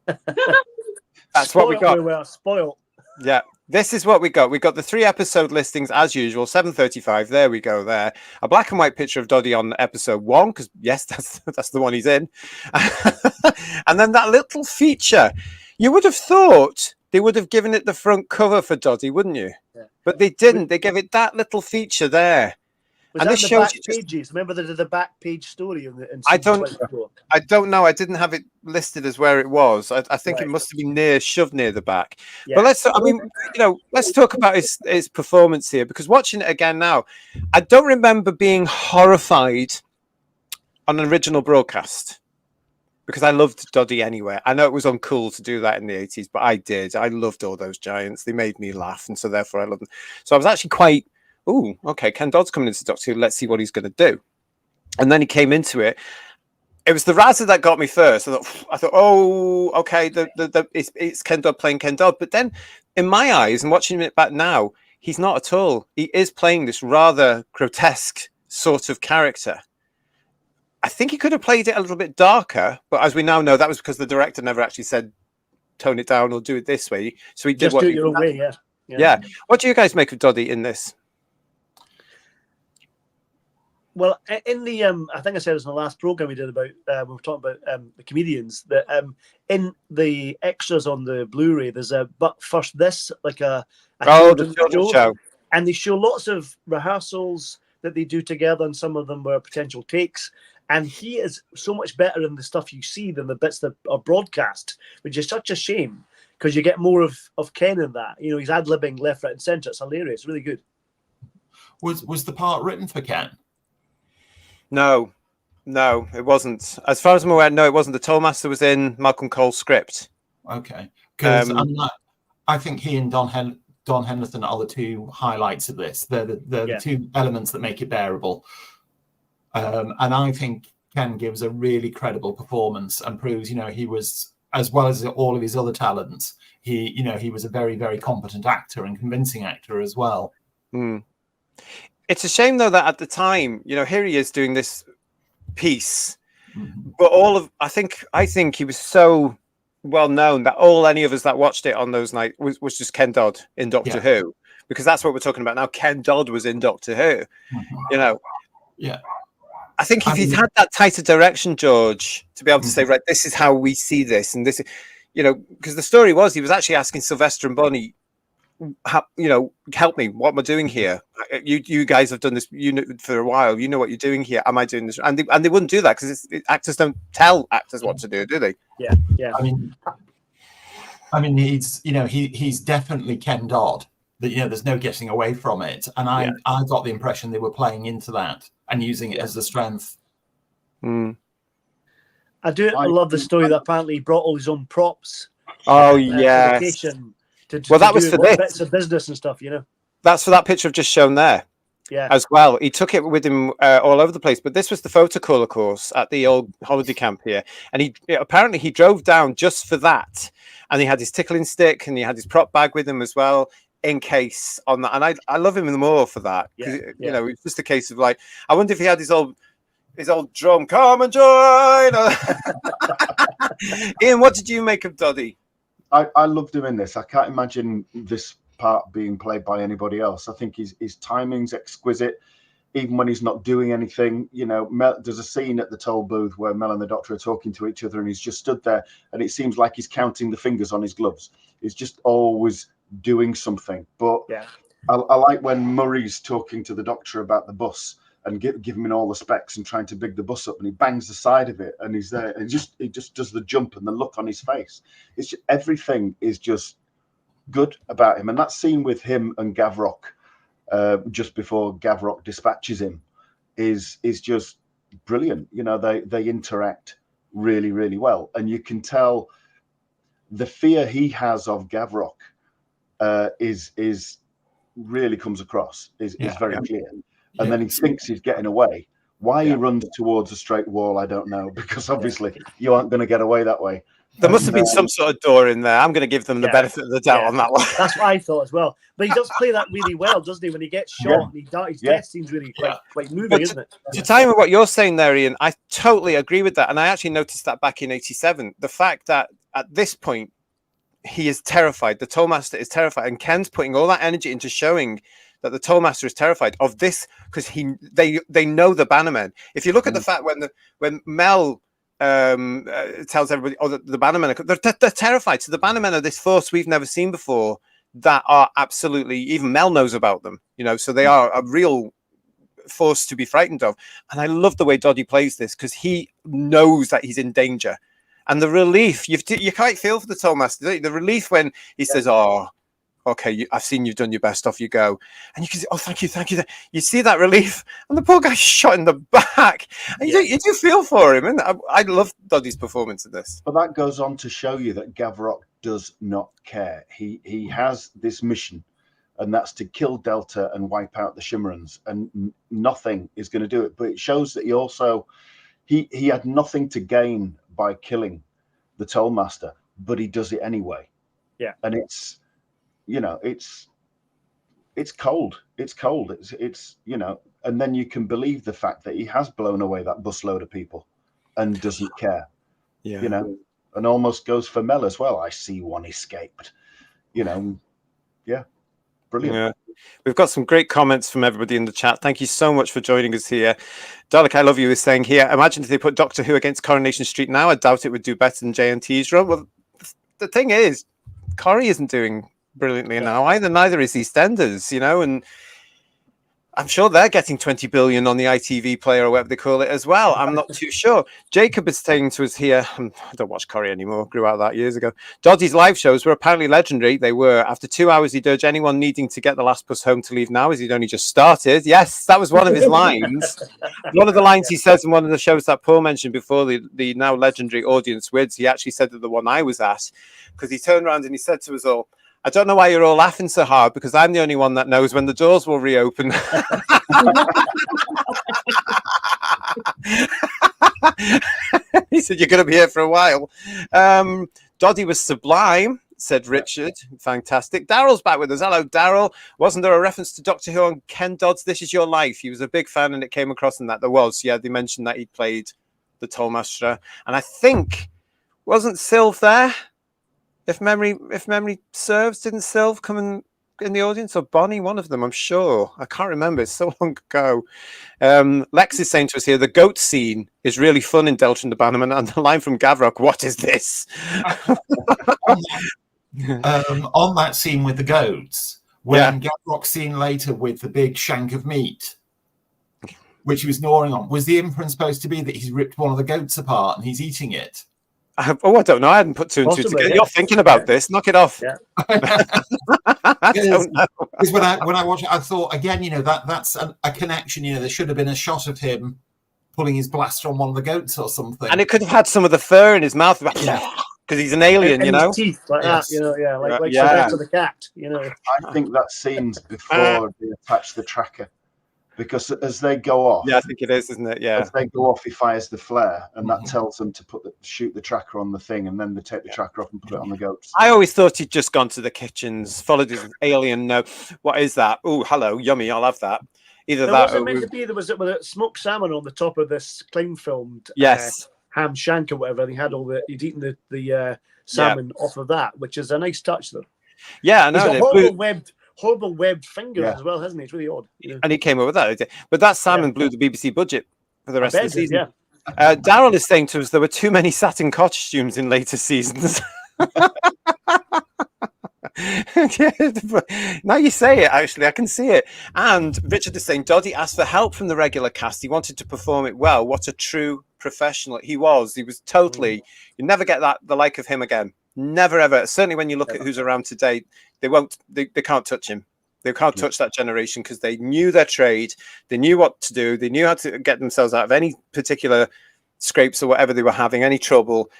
That's what we got. We were spoiled. Yeah. This is what we got. We got the 3 episode listings as usual, 7:35. There we go. There, a black and white picture of Doddy on episode 1, because yes, that's the one he's in, and then that little feature. You would have thought they would have given it the front cover for Doddy, wouldn't you? Yeah. But they didn't. They gave it that little feature there. Was and that this the back pages? Remember the back page story in I don't know. I didn't have it listed as where it was. I think it must have been shoved near the back. Yeah. But let's talk about his performance here, because watching it again now, I don't remember being horrified on an original broadcast, because I loved Doddy anyway. I know it was uncool to do that in the 80s, but I did. I loved all those giants. They made me laugh, and so therefore I loved them. So I was actually quite, okay, Ken Dodd's coming into Doctor Who. Let's see what he's going to do. And then he came into it. It was the Razza that got me first. I thought, oh, okay, it's Ken Dodd playing Ken Dodd. But then, in my eyes, and watching it back now, he's not at all. He is playing this rather grotesque sort of character. I think he could have played it a little bit darker, but as we now know, that was because the director never actually said, tone it down or do it this way. So he did just do it your way, yeah. What do you guys make of Doddy in this? Well, in the I think I said this in the last program we did about we were talking about the comedians, that in the extras on the Blu-ray there's a but first this, like a children's show, and they show lots of rehearsals that they do together, and some of them were potential takes. And he is so much better in the stuff you see than the bits that are broadcast, which is such a shame, because you get more of Ken in that. He's ad-libbing left, right, and centre. It's hilarious, really good. Was the part written for Ken? No, No, it wasn't. As far as I'm aware, no, it wasn't. The Tollmaster was in Malcolm Cole's script. Okay, because I think he and Don Henderson are the two highlights of this. They're the two elements that make it bearable. And I think Ken gives a really credible performance and proves, he was, as well as all of his other talents, he was a very, very competent actor and convincing actor as well. Mm. It's a shame though that at the time, here he is doing this piece, but I think he was so well known that any of us that watched it on those nights was just Ken Dodd in Doctor Who, because that's what we're talking about now. Ken Dodd was in Doctor Who, Yeah. I think if he'd had that tighter direction, George, to be able to say, right, this is how we see this, and this, because the story was he was actually asking Sylvester and Bonnie, help me, what am I doing here? You guys have done this for a while. You know what you're doing here. Am I doing this? And they wouldn't do that because actors don't tell actors what to do they? Yeah. I mean, he's definitely Ken Dodd. There's no getting away from it. And I got the impression they were playing into that and using it as the strength. I love the story that apparently he brought all his own props. Oh yeah. That was for bits of business and stuff, That's for that picture I've just shown there. Yeah. As well, he took it with him all over the place. But this was the photocolor course at the old holiday camp here, and he drove down just for that, and he had his tickling stick and he had his prop bag with him as well in case on that. And I love him more for that. It's just a case of like, I wonder if he had his old drum, come and join. Ian, what did you make of Doddy? I loved him in this. I can't imagine this part being played by anybody else. I think his timing's exquisite, even when he's not doing anything. There's a scene at the toll booth where Mel and the Doctor are talking to each other, and he's just stood there, and it seems like he's counting the fingers on his gloves. He's just always doing something. But I like when Murray's talking to the Doctor about the bus and giving him all the specs and trying to big the bus up, and he bangs the side of it, and he's there, and he just does the jump and the look on his face. It's just, everything is just good about him. And that scene with him and Gavrok, just before Gavrok dispatches him, is just brilliant. They interact really, really well, and you can tell the fear he has of Gavrok is really comes across, is very clear. And then he thinks he's getting away. Why he runs towards a straight wall, I don't know, because obviously you aren't going to get away that way. There must have been some sort of door in there. I'm going to give them the benefit of the doubt on that one. That's what I thought as well. But he does play that really well, doesn't he? When he gets shot and he dies, his death seems really quite moving, isn't it? To tie in with what you're saying there, Ian, I totally agree with that. And I actually noticed that back in '87. The fact that at this point, he is terrified. The Tollmaster is terrified. And Ken's putting all that energy into showing that the Tollmaster is terrified of this, because they know the Bannermen. If you look at the fact when Mel tells everybody, the Bannermen they're terrified. So the Bannermen are this force we've never seen before that are absolutely, even Mel knows about them. So they are a real force to be frightened of. And I love the way Doddy plays this, because he knows that he's in danger. And the relief, you quite feel for the Tollmaster. The relief when he says, "Oh, okay, I've seen you've done your best, off you go." And you can say, "Oh, thank you." You see that relief, and the poor guy's shot in the back. And you do feel for him. And I love Doddy's performance in this. But that goes on to show you that Gavrok does not care. He has this mission, and that's to kill Delta and wipe out the Shimmerans, and nothing is going to do it. But it shows that he also he had nothing to gain by killing the Tollmaster, but he does it anyway. Yeah, and it's cold. It's cold. It's and then you can believe the fact that he has blown away that busload of people and doesn't care. And almost goes for Mel as well. I see one escaped. Brilliant. Yeah. We've got some great comments from everybody in the chat. Thank you so much for joining us here. Dalek, I love you, is saying here, imagine if they put Doctor Who against Coronation Street now. I doubt it would do better than JNT's run. Well, the thing is, Corrie isn't doing brilliantly now either. Neither is EastEnders, and I'm sure they're getting 20 billion on the ITV player or whatever they call it as well. I'm not too sure. Jacob is saying to us here, I don't watch Corrie anymore, grew out of that years ago. Doddy's live shows were apparently legendary. They were. After 2 hours, he'd urge anyone needing to get the last bus home to leave now, as he'd only just started. Yes, that was one of his lines. One of the lines he says in one of the shows that Paul mentioned before, the now legendary Audience Wids, he actually said that the one I was at, because he turned around and he said to us all, I don't know why you're all laughing so hard, because I'm the only one that knows when the doors will reopen. He said, you're going to be here for a while. Doddy was sublime, said Richard. Fantastic. Daryl's back with us. Hello, Daryl. Wasn't there a reference to Doctor Who on Ken Dodd's This Is Your Life? He was a big fan and it came across in that. There was. Yeah, they mentioned that he played the Tollmaster. And I think, wasn't Sylv there? If memory serves, didn't Sylv come in the audience, or Bonnie, one of them, I'm sure. I can't remember. It's so long ago. Lex is saying to us here, the goat scene is really fun in Delta and the Bannermen, and the line from Gavrock, what is this? On that scene with the goats, when Gavrock's seen later with the big shank of meat, which he was gnawing on, was the inference supposed to be that he's ripped one of the goats apart and he's eating it? I don't know. I hadn't put two and two together. You're thinking about this. Knock it off. Yeah. I don't know. Because when I watched it, I thought, again, that's a connection. There should have been a shot of him pulling his blaster on one of the goats or something. And it could have had some of the fur in his mouth. Because he's an alien, and his teeth like that, like Sylvester the cat, I think that scene's before they attach the tracker. Because as they go off, I think it is, isn't it? Yeah. As they go off, he fires the flare, and that tells them to shoot the tracker on the thing, and then they take the tracker off and put it on the goats. I always thought he'd just gone to the kitchens, followed his alien. No, what is that? Oh, hello, yummy. I'll have that. Either that. Was it meant to be there was a smoked salmon on the top of this cling filmed? Yes. Ham shank or whatever. And he'd eaten the salmon off of that, which is a nice touch, though. Yeah, I know. He's got horrible webbed fingers as well, hasn't he? It's really odd. And he came up with that. But that salmon blew the BBC budget for the rest of the season. Yeah. Daryl is saying to us there were too many satin costumes in later seasons. Now you say it, actually, I can see it. And Richard is saying Doddy asked for help from the regular cast. He wanted to perform it well. What a true professional he was. He was totally. You never get the like of him again. Never ever. Certainly when you look at who's around today, they can't touch him. They can't touch that generation because they knew their trade. They knew what to do. They knew how to get themselves out of any particular scrapes or whatever they were having, any trouble.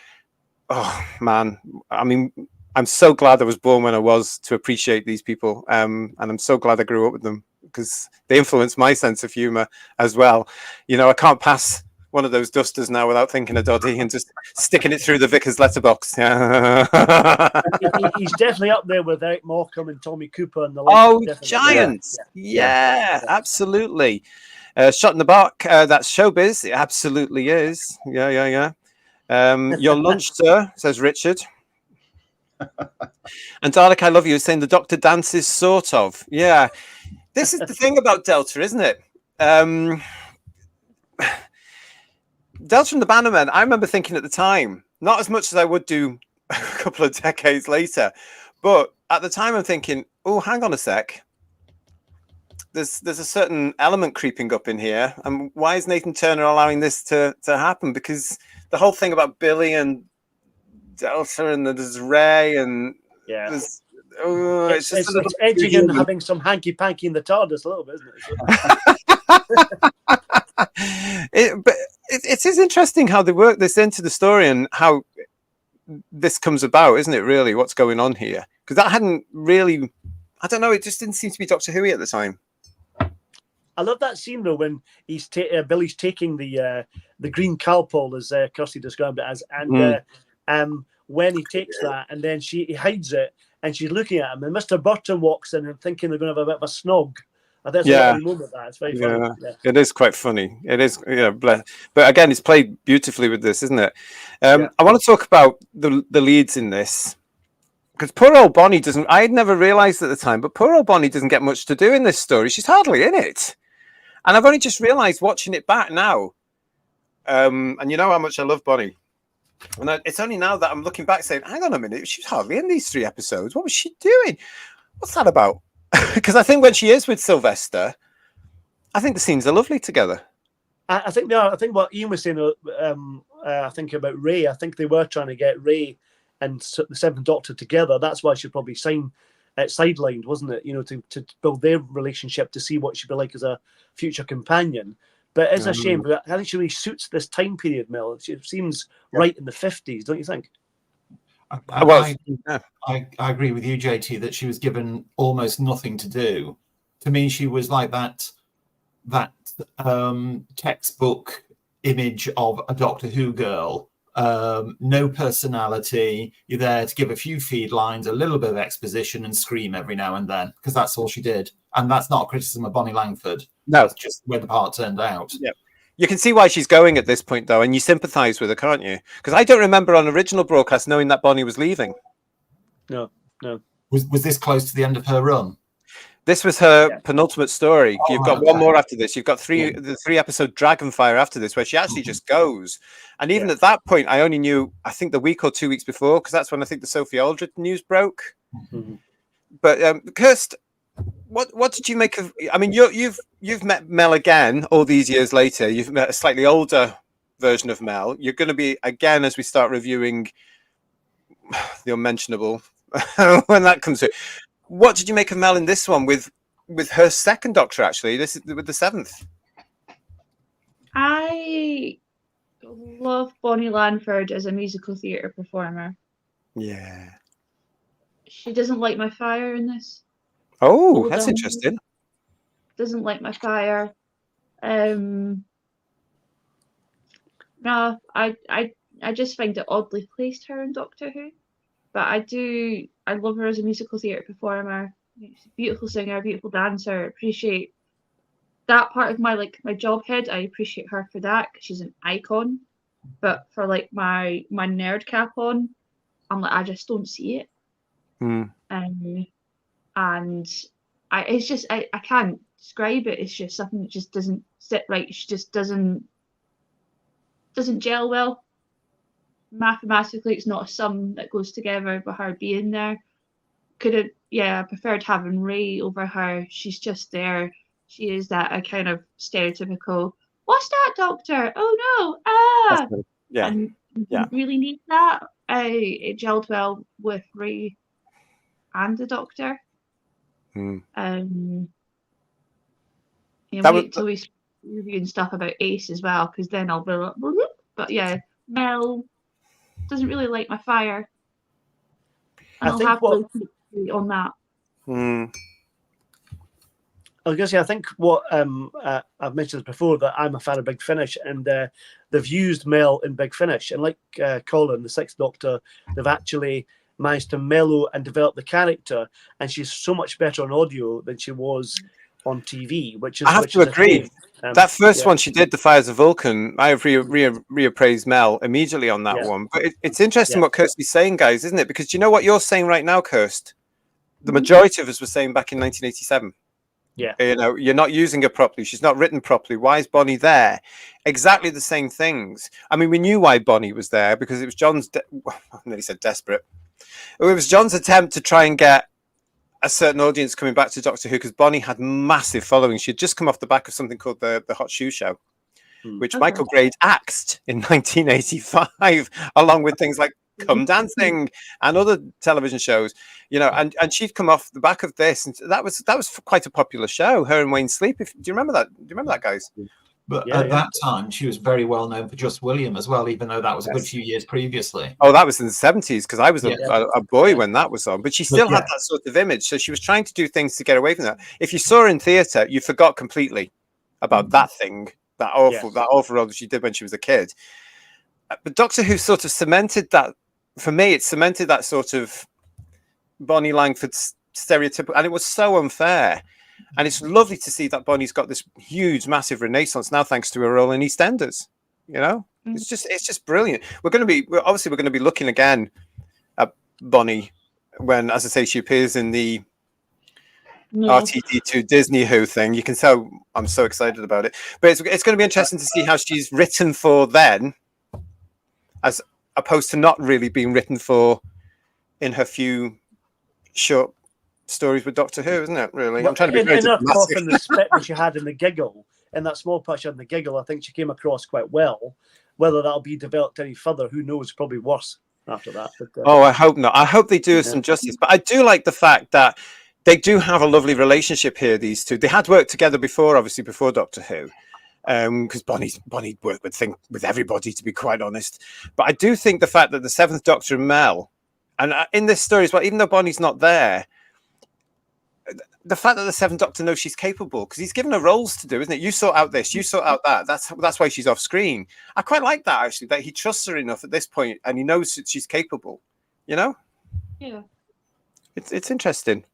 Oh man, I mean, I'm so glad I was born when I was to appreciate these people, and I'm so glad I grew up with them because they influenced my sense of humor as well. I can't pass one of those dusters now without thinking of Doddy and just sticking it through the vicar's letterbox. He's definitely up there with Eric Morecambe and Tommy Cooper and the giants. Yeah, absolutely. Shot in the bark, that's showbiz. It absolutely is. Yeah. Your lunch, sir, says Richard. And Dalek, I love you, is saying the Doctor dances sort of. Yeah. This is the thing about Delta, isn't it? Delta and the Bannermen, I remember thinking at the time, not as much as I would do a couple of decades later, but at the time I'm thinking, oh, hang on a sec. There's a certain element creeping up in here. And why is Nathan Turner allowing this to happen? Because the whole thing about Billy and Delta and there's Ray and there's it's edging and having some hanky-panky in the TARDIS a little bit, isn't it? But it is interesting how they work this into the story and how this comes about, isn't it, really, what's going on here? Because that hadn't really, I don't know, it just didn't seem to be Doctor Who at the time. I love that scene, though, when he's Billy's taking the green cowpole, as Kirsty described it as, and when he takes that, and then he hides it, and she's looking at him, and Mr. Burton walks in and thinking they're going to have a bit of a snog. That's a lovely moment. It's very funny. Yeah. It is quite funny. It is, but again, it's played beautifully with this, isn't it? I want to talk about the leads in this, because poor old Bonnie doesn't. I had never realised at the time, but poor old Bonnie doesn't get much to do in this story. She's hardly in it, and I've only just realised watching it back now. And you know how much I love Bonnie, and it's only now that I'm looking back saying, "Hang on a minute, she was hardly in these 3 episodes. What was she doing? What's that about?" Because I think when she is with Sylvester, I think the scenes are lovely together. I think they are. I think what Ian was saying, I think about Ray, I think they were trying to get Ray and the Seventh Doctor together. That's why she probably sidelined, wasn't it? To build their relationship, to see what she'd be like as a future companion. But it's a shame. But I think she really suits this time period, Mel. She seems right in the 50s, don't you think? I agree with you, JT, that she was given almost nothing to do. To me, she was like that textbook image of a Doctor Who girl. No personality. You're there to give a few feed lines, a little bit of exposition, and scream every now and then, because that's all she did. And that's not a criticism of Bonnie Langford. No, that's just the way the part turned out. Yeah. You can see why she's going at this point, though, and you sympathise with her, can't you? Because I don't remember on original broadcast knowing that Bonnie was leaving. No. Was this close to the end of her run? This was her penultimate story. Oh, You've got one more after this. You've got the 3-episode Dragonfire after this, where she actually just goes. And even at that point, I only knew, I think, the week or 2 weeks before, because that's when I think the Sophie Aldred news broke. Mm-hmm. But Kirst, what did you make of? I mean, you've met Mel again all these years later. You've met a slightly older version of Mel. You're going to be again as we start reviewing the unmentionable when that comes through. What did you make of Mel in this one with her second Doctor? Actually, this is with the 7th. I love Bonnie Langford as a musical theatre performer. Yeah. She doesn't light my fire in this. Oh, that's interesting. Doesn't light my fire. No, I just find it oddly placed, her in Doctor Who. But I love her as a musical theatre performer. She's a beautiful singer, beautiful dancer. I appreciate that part of my job head. I appreciate her for that, because she's an icon. But for my nerd cap on, I'm like, I just don't see it. And it's just I can't describe it. It's just something that just doesn't sit right. She just doesn't gel well. Mathematically, it's not a sum that goes together with her being there. I preferred having Ray over her. She's just there. She is that a kind of stereotypical, what's that, Doctor? Oh no, And you really need that. It gelled well with Ray and the Doctor. Wait till we reviewing stuff about Ace as well, because then I'll be like, but yeah, Mel doesn't really light my fire. And I'll have to on that. I was going to say, I think what I've mentioned this before, that I'm a fan of Big Finish, and they've used Mel in Big Finish. And like Colin, the 6th Doctor, they've actually managed to mellow and develop the character, and she's so much better on audio than she was on TV, which is... I have to agree. That first one she did, The Fires of Vulcan, I have reappraised Mel immediately on that one. But it's interesting what Kirsty's saying, guys, isn't it? Because do you know what you're saying right now, Kirst? The majority of us were saying back in 1987. Yeah. You're not using her properly. She's not written properly. Why is Bonnie there? Exactly the same things. I mean, we knew why Bonnie was there, because it was John's... I nearly said desperate. It was John's attempt to try and get a certain audience coming back to Doctor Who, because Bonnie had massive following. She had just come off the back of something called the Hot Shoe Show, which Michael Grade axed in 1985, along with things like Come Dancing and other television shows, and she'd come off the back of this, and that was quite a popular show. Her and Wayne Sleep. Do you remember that? Do you remember that, guys? But at that time, she was very well known for Just William as well, even though that was a good few years previously. Oh, that was in the 70s, because I was a boy when that was on. But she still had that sort of image. So she was trying to do things to get away from that. If you saw her in theatre, you forgot completely about that thing, that awful role that she did when she was a kid. But Doctor Who sort of cemented that, for me, it cemented that sort of Bonnie Langford stereotypical, and it was so unfair. And it's lovely to see that Bonnie's got this huge, massive renaissance now, thanks to her role in EastEnders. It's just brilliant. We're going to be looking again at Bonnie when, as I say, she appears in the RTD2 Disney Who thing. You can tell I'm so excited about it. But it's going to be interesting to see how she's written for then, as opposed to not really being written for in her few short stories with Doctor Who, isn't it? Really, well, I'm trying to be very in her cough diplomatic. and the spit that she had in the giggle, in that small patch on the giggle, I think she came across quite well. Whether that'll be developed any further, who knows? Probably worse after that. But, Oh, I hope not. I hope they do us some justice. But I do like the fact that they do have a lovely relationship here. These two, they had worked together before, obviously before Doctor Who, because Bonnie worked with everybody, to be quite honest. But I do think the fact that the Seventh Doctor and Mel, and in this story as well, even though Bonnie's not there, the fact that the Seventh Doctor knows she's capable, because he's given her roles to do, isn't it? You sort out this, you sort out that. That's why she's off screen. I quite like that, actually, that he trusts her enough at this point, and he knows that she's capable. You know? Yeah. It's interesting.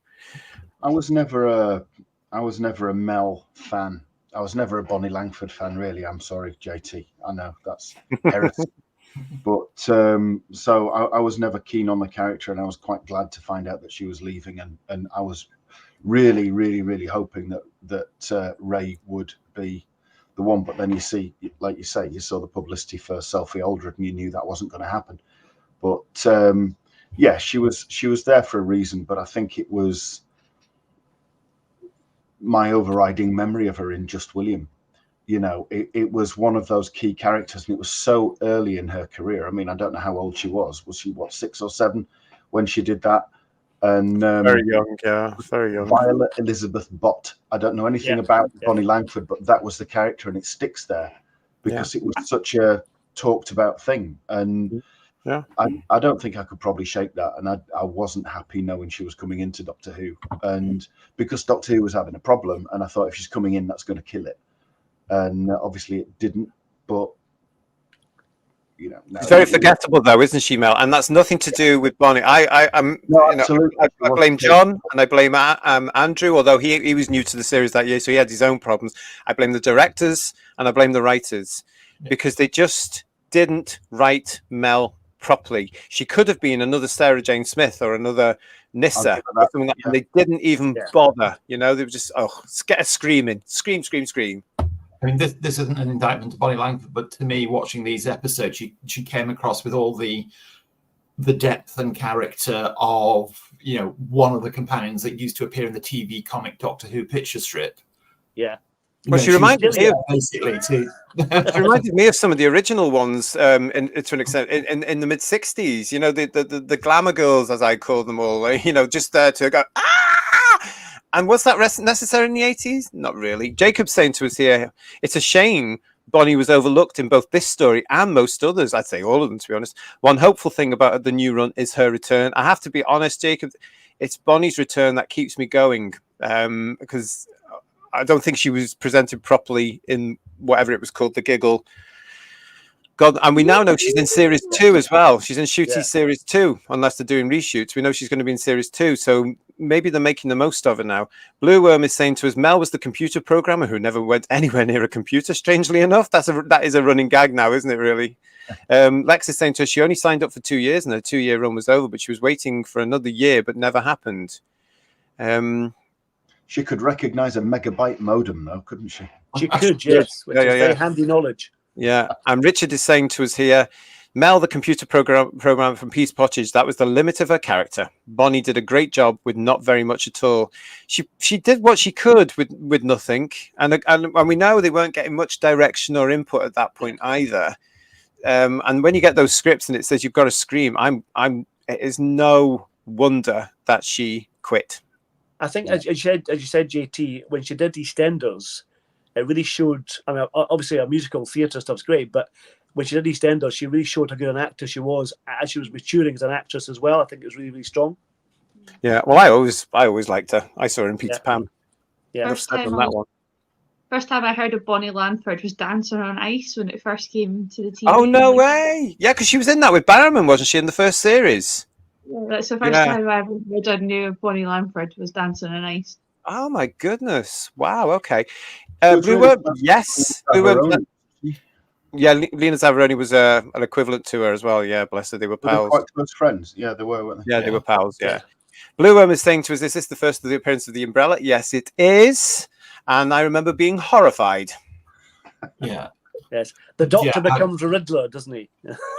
I was never a Mel fan. I was never a Bonnie Langford fan, really. I'm sorry, JT. I know that's heresy. But so I was never keen on the character, and I was quite glad to find out that she was leaving, and I was really, really, really hoping that Ray would be the one. But then you see, like you say, you saw the publicity for Sophie Aldred, and you knew that wasn't going to happen. But yeah, she was there for a reason. But I think it was my overriding memory of her in Just William. You know, it was one of those key characters, and it was so early in her career. I mean, I don't know how old she was. Was she, what, 6 or 7 when she did that? And very young, yeah, very young. Violet Elizabeth Bott. I don't know anything about Bonnie Langford, but that was the character, and it sticks there because it was such a talked about thing. And I don't think I could probably shake that. And I wasn't happy knowing she was coming into Doctor Who, and because Doctor Who was having a problem, and I thought if she's coming in, that's going to kill it. And obviously it didn't, but you know, she's very forgettable, though, isn't she, Mel? And that's nothing to do with Bonnie. I blame John, and I blame Andrew, although he was new to the series that year, so he had his own problems. I blame the directors and I blame the writers because they just didn't write Mel properly. She could have been another Sarah Jane Smith or another Nyssa, or something like that, and they didn't even bother. You know, they were just get her screaming, scream. I mean, this isn't an indictment to Bonnie Langford, but to me, watching these episodes, she came across with all the depth and character of, you know, one of the companions that used to appear in the TV comic Doctor Who picture strip. Yeah. Well, she reminded me of basically too. She reminded me of some of the original ones, to an extent, in the mid '60s. You know, the glamour girls, as I call them all. You know, just there to go And was that necessary in the 80s? Not really. Jacob's saying to us here, it's a shame Bonnie was overlooked in both this story and most others. I'd say all of them, to be honest. One hopeful thing about the new run is her return. I have to be honest, Jacob, it's Bonnie's return that keeps me going, because I don't think she was presented properly in whatever it was called, The Giggle. God, and we now know she's in series 2 as well. She's in Shooty series 2, unless they're doing reshoots. We know she's going to be in series 2, so maybe they're making the most of her now. Blue Worm is saying to us, Mel was the computer programmer who never went anywhere near a computer, strangely enough. That is a running gag now, isn't it, really? Lex is saying to us, she only signed up for 2 years and her 2-year run was over, but she was waiting for another year, but never happened. She could recognize a megabyte modem, though, couldn't she? She could, yes, which is very handy knowledge. Yeah, and Richard is saying to us here, Mel, the computer programmer from Peace Pottage, that was the limit of her character. Bonnie did a great job with not very much at all. She did what she could with nothing, and we know they weren't getting much direction or input at that point either. And when you get those scripts and it says you've got to scream, it is no wonder that she quit. I think, as you said, JT, when she did EastEnders, it really showed. I mean, obviously, her musical theatre stuff's great, but when she did EastEnders, she really showed how good an actor she was as she was maturing as an actress as well. I think it was really, really strong. Yeah, well, I always liked her. I saw her in Peter Pan. Yeah, first time I heard of Bonnie Langford was Dancing on Ice when it first came to the TV. Oh, no way! Yeah, because she was in that with Bannermen, wasn't she, in the first series? Yeah, that's the first time I ever heard I knew of Bonnie Langford was Dancing on Ice. Oh my goodness! Wow. Okay. Blue Worm, yes. Blue Worm, yeah. Lena Zavaroni was an equivalent to her as well. Yeah, bless her. They were pals. They were quite close friends. Yeah, they were, weren't they? Yeah, they were pals. Yeah. Blue Worm is saying to us, "Is this the first of the appearance of the Umbrella?" Yes, it is. And I remember being horrified. Yeah. Yes. The Doctor becomes a Riddler, doesn't he?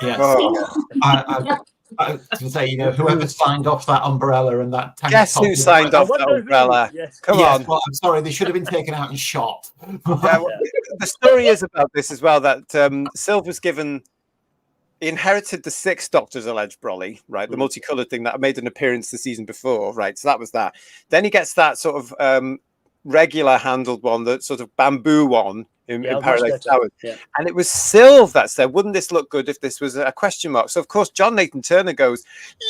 Yes. I was to say, whoever signed off that umbrella and that tank Guess top who signed off that umbrella? Yes. Come yes, on. well, I'm sorry, they should have been taken out and shot. The story is about this as well, that Silver's given... He inherited the 6 Doctor's alleged brolly, right? The multicolored thing that made an appearance the season before, right? So that was that. Then he gets that sort of regular handled one, that sort of bamboo one in Paradise Towers. Yeah. And it was Sylv that said, wouldn't this look good if this was a question mark? So, of course, John Nathan Turner goes,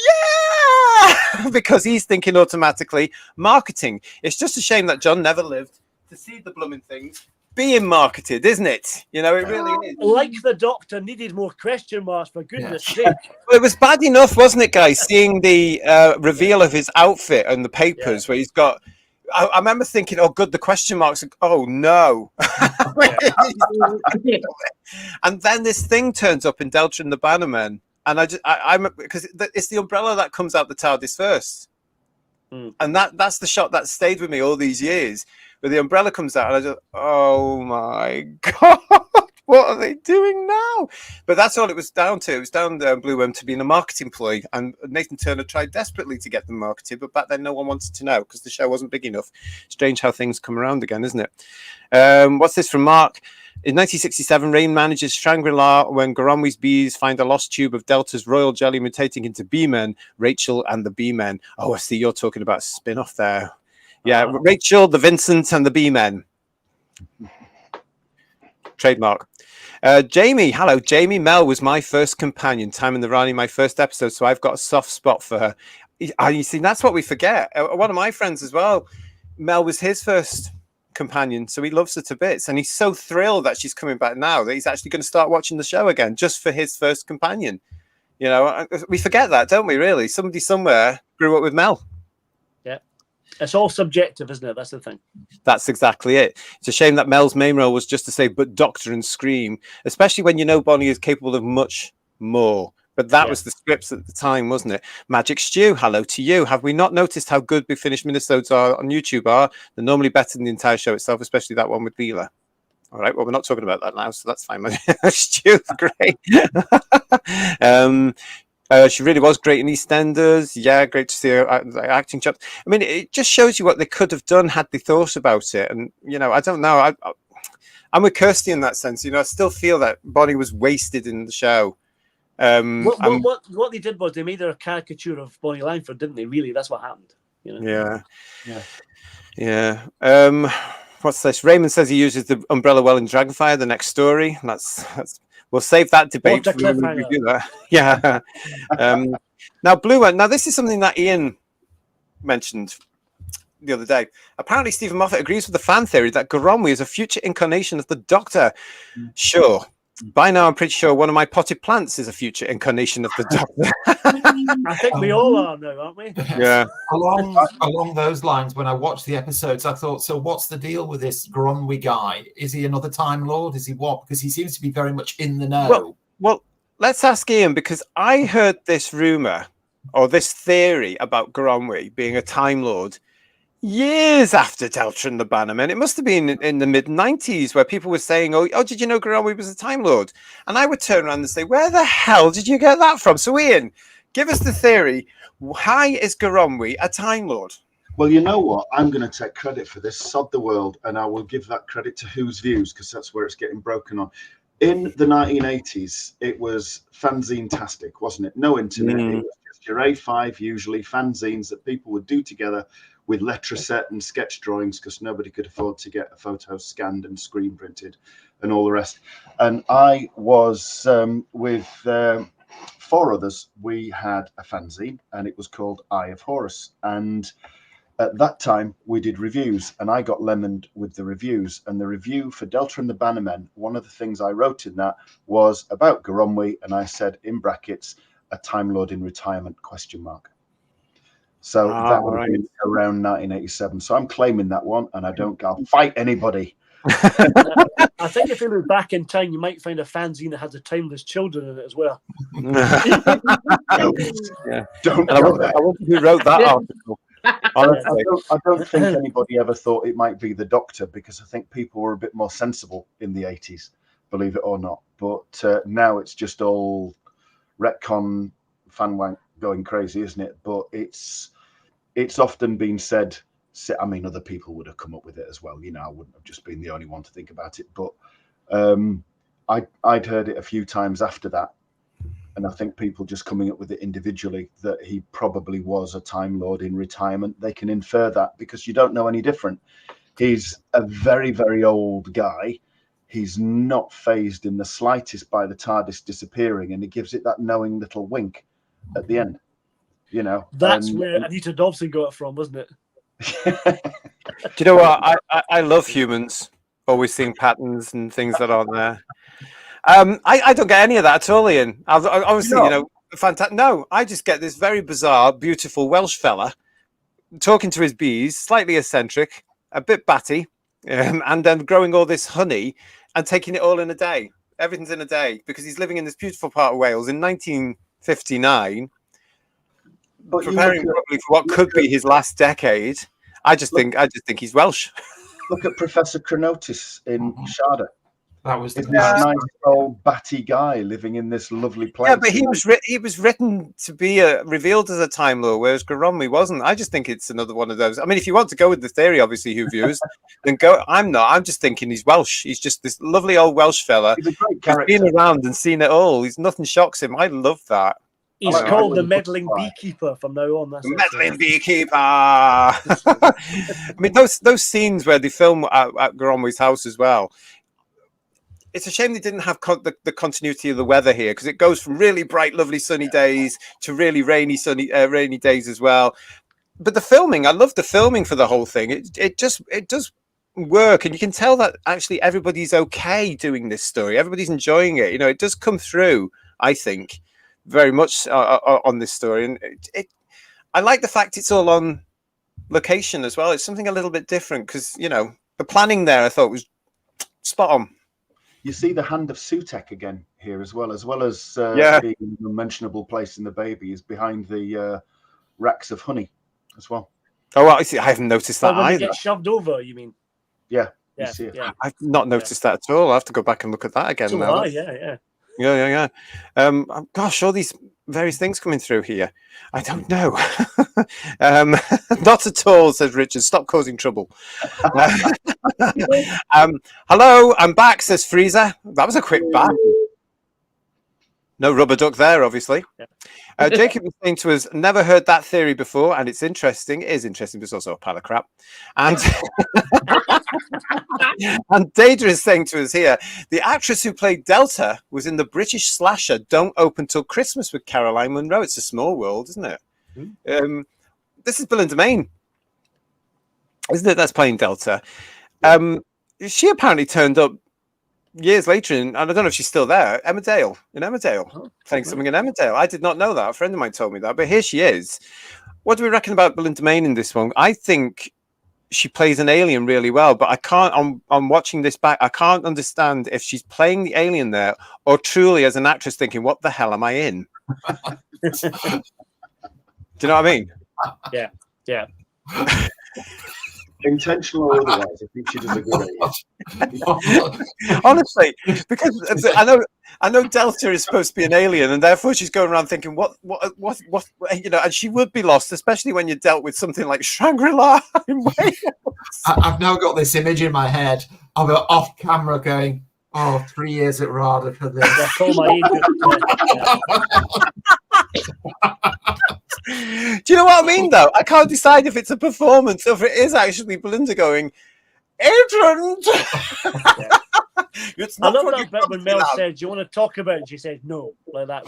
yeah! Because he's thinking automatically marketing. It's just a shame that John never lived to see the blooming things being marketed, isn't it? It really is. Like the Doctor needed more question marks, for goodness sake. Well, it was bad enough, wasn't it, guys? Seeing the reveal of his outfit and the papers where he's got... I remember thinking, oh, good, the question marks. Oh, no. And then this thing turns up in Delta and the Bannermen. And I'm because it's the umbrella that comes out the TARDIS first. And that's the shot that stayed with me all these years. Where the umbrella comes out, and I just, oh my God, what are they doing now? But that's all it was down to. It was down Blue Worm to being a marketing ploy, and Nathan Turner tried desperately to get them marketed, but back then no one wanted to know because the show wasn't big enough. Strange how things come around again, isn't it? What's this from Mark? In 1967, Rain manages Shangri-La when Garonwi's bees find a lost tube of Delta's royal jelly mutating into bee-men, Rachel and the bee-men. Oh, I see you're talking about a spin-off there. Yeah, Rachel, the Vincent, and the B-Men. Trademark. Jamie, hello. Jamie Mel was my first companion. Time in the Rani, my first episode, so I've got a soft spot for her. You see, that's what we forget. One of my friends as well, Mel was his first companion, so he loves her to bits. And he's so thrilled that she's coming back now that he's actually going to start watching the show again just for his first companion. We forget that, don't we, really? Somebody somewhere grew up with Mel. It's all subjective, isn't it? That's the thing. That's exactly it. It's a shame that Mel's main role was just to say, but Doctor and scream, especially when Bonnie is capable of much more. But that was the scripts at the time, wasn't it? Magic Stew, hello to you. Have we not noticed how good we finished minisodes are on YouTube are? They're normally better than the entire show itself, especially that one with Leela. All right, well, we're not talking about that now, so that's fine. Stew's great. She really was great in EastEnders. Yeah, great to see her acting chops. I mean, it just shows you what they could have done had they thought about it. And, I don't know. I'm with Kirsty in that sense. I still feel that Bonnie was wasted in the show. What they did was they made her a caricature of Bonnie Langford, didn't they? Really, that's what happened. Yeah. What's this? Raymond says he uses the umbrella well in Dragonfire, the next story. That's we'll save that debate for when we do that. Yeah. Now, Blue One. Now, this is something that Ian mentioned the other day. Apparently, Stephen Moffat agrees with the fan theory that Garonwi is a future incarnation of the Doctor. Sure. By now, I'm pretty sure one of my potted plants is a future incarnation of the Doctor. I think we all are now, aren't we? Yeah. Along those lines, when I watched the episodes, I thought, so what's the deal with this Garonwi guy? Is he another Time Lord? Is he what? Because he seems to be very much in the know. Well, let's ask Ian, because I heard this rumor or this theory about Garonwi being a Time Lord years after Delta and the Bannermen. It must have been in the mid-90s where people were saying, oh, did you know Garonwi was a Time Lord? And I would turn around and say, where the hell did you get that from? So Ian, give us the theory. Why is Garonwi a Time Lord? Well, you know what? I'm going to take credit for this. Sod the world. And I will give that credit to Who's Views, because that's where it's getting broken on. In the 1980s, it was fanzine-tastic, wasn't it? No internet. It was just your A5, usually, fanzines that people would do together with letter set and sketch drawings, because nobody could afford to get a photo scanned and screen printed and all the rest. And I was with 4 others. We had a fanzine, and it was called Eye of Horus. And at that time, we did reviews, and I got lemoned with the reviews. And the review for Delta and the Bannermen, one of the things I wrote in that was about Garonwi, and I said in brackets, a Time Lord in retirement, ? So that would have been around 1987. So I'm claiming that one, and I'll fight anybody. I think if you look back in time, you might find a fanzine that has the Timeless Children in it as well. Don't I wonder who wrote that article. Honestly, I don't think anybody ever thought it might be the Doctor, because I think people were a bit more sensible in the 80s, believe it or not. But now it's just all retcon fan wank going crazy, isn't it? But it's often been said. I mean, other people would have come up with it as well. You know, I wouldn't have just been the only one to think about it. But I'd heard it a few times after that, and I think people just coming up with it individually, that he probably was a Time Lord in retirement. They can infer that because you don't know any different. He's a very, very old guy. He's not fazed in the slightest by the TARDIS disappearing, and he gives it that knowing little wink at the end. You know, that's where Anita Dobson got it from, wasn't it? Do you know what? I love humans always seeing patterns and things that aren't there. I don't get any of that at all, Ian. Obviously, you know, fantastic. No, I just get this very bizarre, beautiful Welsh fella talking to his bees, slightly eccentric, a bit batty, and then growing all this honey and taking it all in a day. Everything's in a day because he's living in this beautiful part of Wales in 1959, but preparing probably for what could be his last decade. I just think he's Welsh. Look at Professor Chronotis in Sharda. That was this nice old batty guy living in this lovely place. Yeah, but he was written to be revealed as a Time Lord, whereas Garomwi wasn't. I just think it's another one of those. I mean, if you want to go with the theory, obviously, who views, then go. I'm not. I'm just thinking he's Welsh. He's just this lovely old Welsh fella. He's a great character. He's been around and seen it all. Nothing shocks him. I love that. He's called the meddling beekeeper from now on. That's meddling beekeeper. I mean, those scenes where they film at Garomwi's house as well. It's a shame they didn't have the continuity of the weather here, because it goes from really bright, lovely, sunny days to really rainy days as well. But the filming, I love the filming for the whole thing. It does work, and you can tell that actually everybody's okay doing this story. Everybody's enjoying it. You know, it does come through, I think, very much on this story, and I like the fact it's all on location as well. It's something a little bit different because, you know, the planning there I thought was spot on. You see the hand of Sutek again here as well as being an unmentionable place in the baby is behind the racks of honey as well. Oh, well, I see. I haven't noticed that when either. They get shoved over, you mean? Yeah. Yeah, you see it. yeah. I've not noticed that at all. I have to go back and look at that again. So now. yeah. Gosh, all these various things coming through here. I don't know. Not at all, says Richard. Stop causing trouble. Hello, I'm back, says Freezer. That was a quick back. No rubber duck there, obviously. Yeah. Jacob was saying to us, never heard that theory before, and it's interesting. It is interesting, but it's also a pile of crap. And and Data is saying to us here, the actress who played Delta was in the British slasher Don't Open Till Christmas with Caroline Munro. It's a small world, isn't it? Mm. This is Belinda Main, isn't it? That's playing Delta. She apparently turned up years later, and I don't know if she's still there. Emmerdale, playing something in Emmerdale. I did not know that. A friend of mine told me that, but here she is. What do we reckon about Belinda Main in this one? I think she plays an alien really well, but I can't. I'm watching this back. I can't understand if she's playing the alien there or truly as an actress thinking, "What the hell am I in?" Do you know what I mean? Yeah. Intentional or otherwise, I think she does a good job. Honestly, because I know Delta is supposed to be an alien, and therefore she's going around thinking, what, you know, and she would be lost, especially when you dealt with something like Shangri-La in Wales. I've now got this image in my head of her off camera going, 3 years at RADA for this. That's all my Do you know what I mean, though? I can't decide if it's a performance or if it is actually Belinda going, Agent! I love that bit when Mel said, do you want to talk about it? And she said, no. Like that.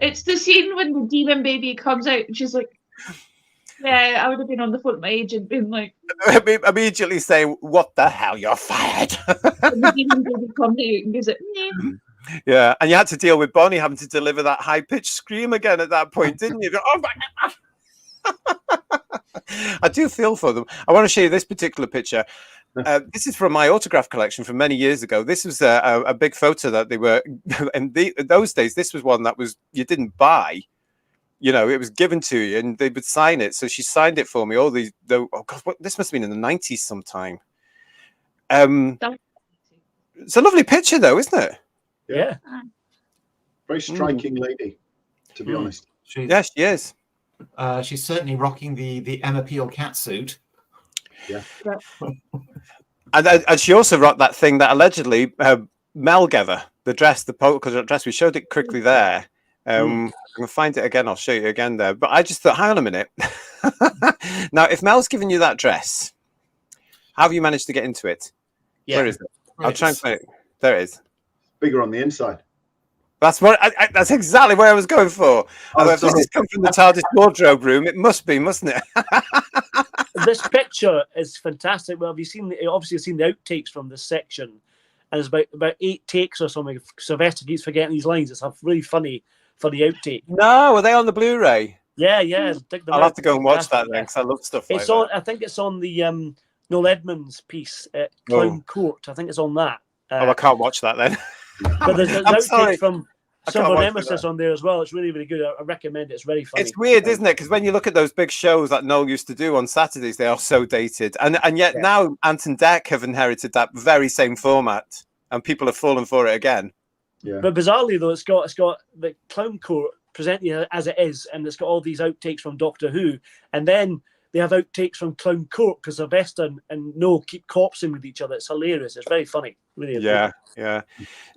It's the scene when the demon baby comes out and she's like, yeah, I would have been on the phone with my agent being like... Immediately saying, what the hell, you're fired. And the demon baby comes out and goes like, nah. Yeah, and you had to deal with Bonnie having to deliver that high-pitched scream again at that point, didn't you? Oh my God. I do feel for them. I want to show you this particular picture. This is from my autograph collection from many years ago. This was a big photo that they were, in those days, this was one that you didn't buy. You know, it was given to you and they would sign it. So she signed it for me. Oh God, this must have been in the 90s sometime. It's a lovely picture though, isn't it? Yeah. Very striking lady, to be honest. Yes, she is. She's certainly rocking the Emma Peel catsuit. Yeah. And she also rocked that thing that allegedly Mel gave her, the dress, the polka dress. We showed it quickly there. I'm going to find it again. I'll show you again there. But I just thought, hang on a minute. Now, if Mel's given you that dress, how have you managed to get into it? Yeah. Where is it? I'll try and find it. There it is. Bigger on the inside. That's what. That's exactly where I was going for. Although if this has come from the TARDIS wardrobe room, it must be, mustn't it? This picture is fantastic. Well, have you seen? Obviously, you've seen the outtakes from this section, and it's about 8 takes or something. Sylvester keeps forgetting these lines. It's a really funny outtake. No, are they on the Blu-ray? Yeah. I'll have to go and watch that then, because I love stuff like that. I think it's on the Noel Edmonds piece at Clown Court. I think it's on that. I can't watch that then. But there's outtakes from Silver Nemesis on there as well. It's really, really good. I recommend it. It's very funny. It's weird, isn't it? Because when you look at those big shows that Noel used to do on Saturdays, they are so dated. And yet now Ant and Dec have inherited that very same format, and people have fallen for it again. Yeah. But bizarrely though, it's got the Clown Court presenting as it is, and it's got all these outtakes from Doctor Who, and then they have outtakes from Clown Court because Sylvester and Noel keep corpsing with each other. It's hilarious. It's very funny. Really. Yeah.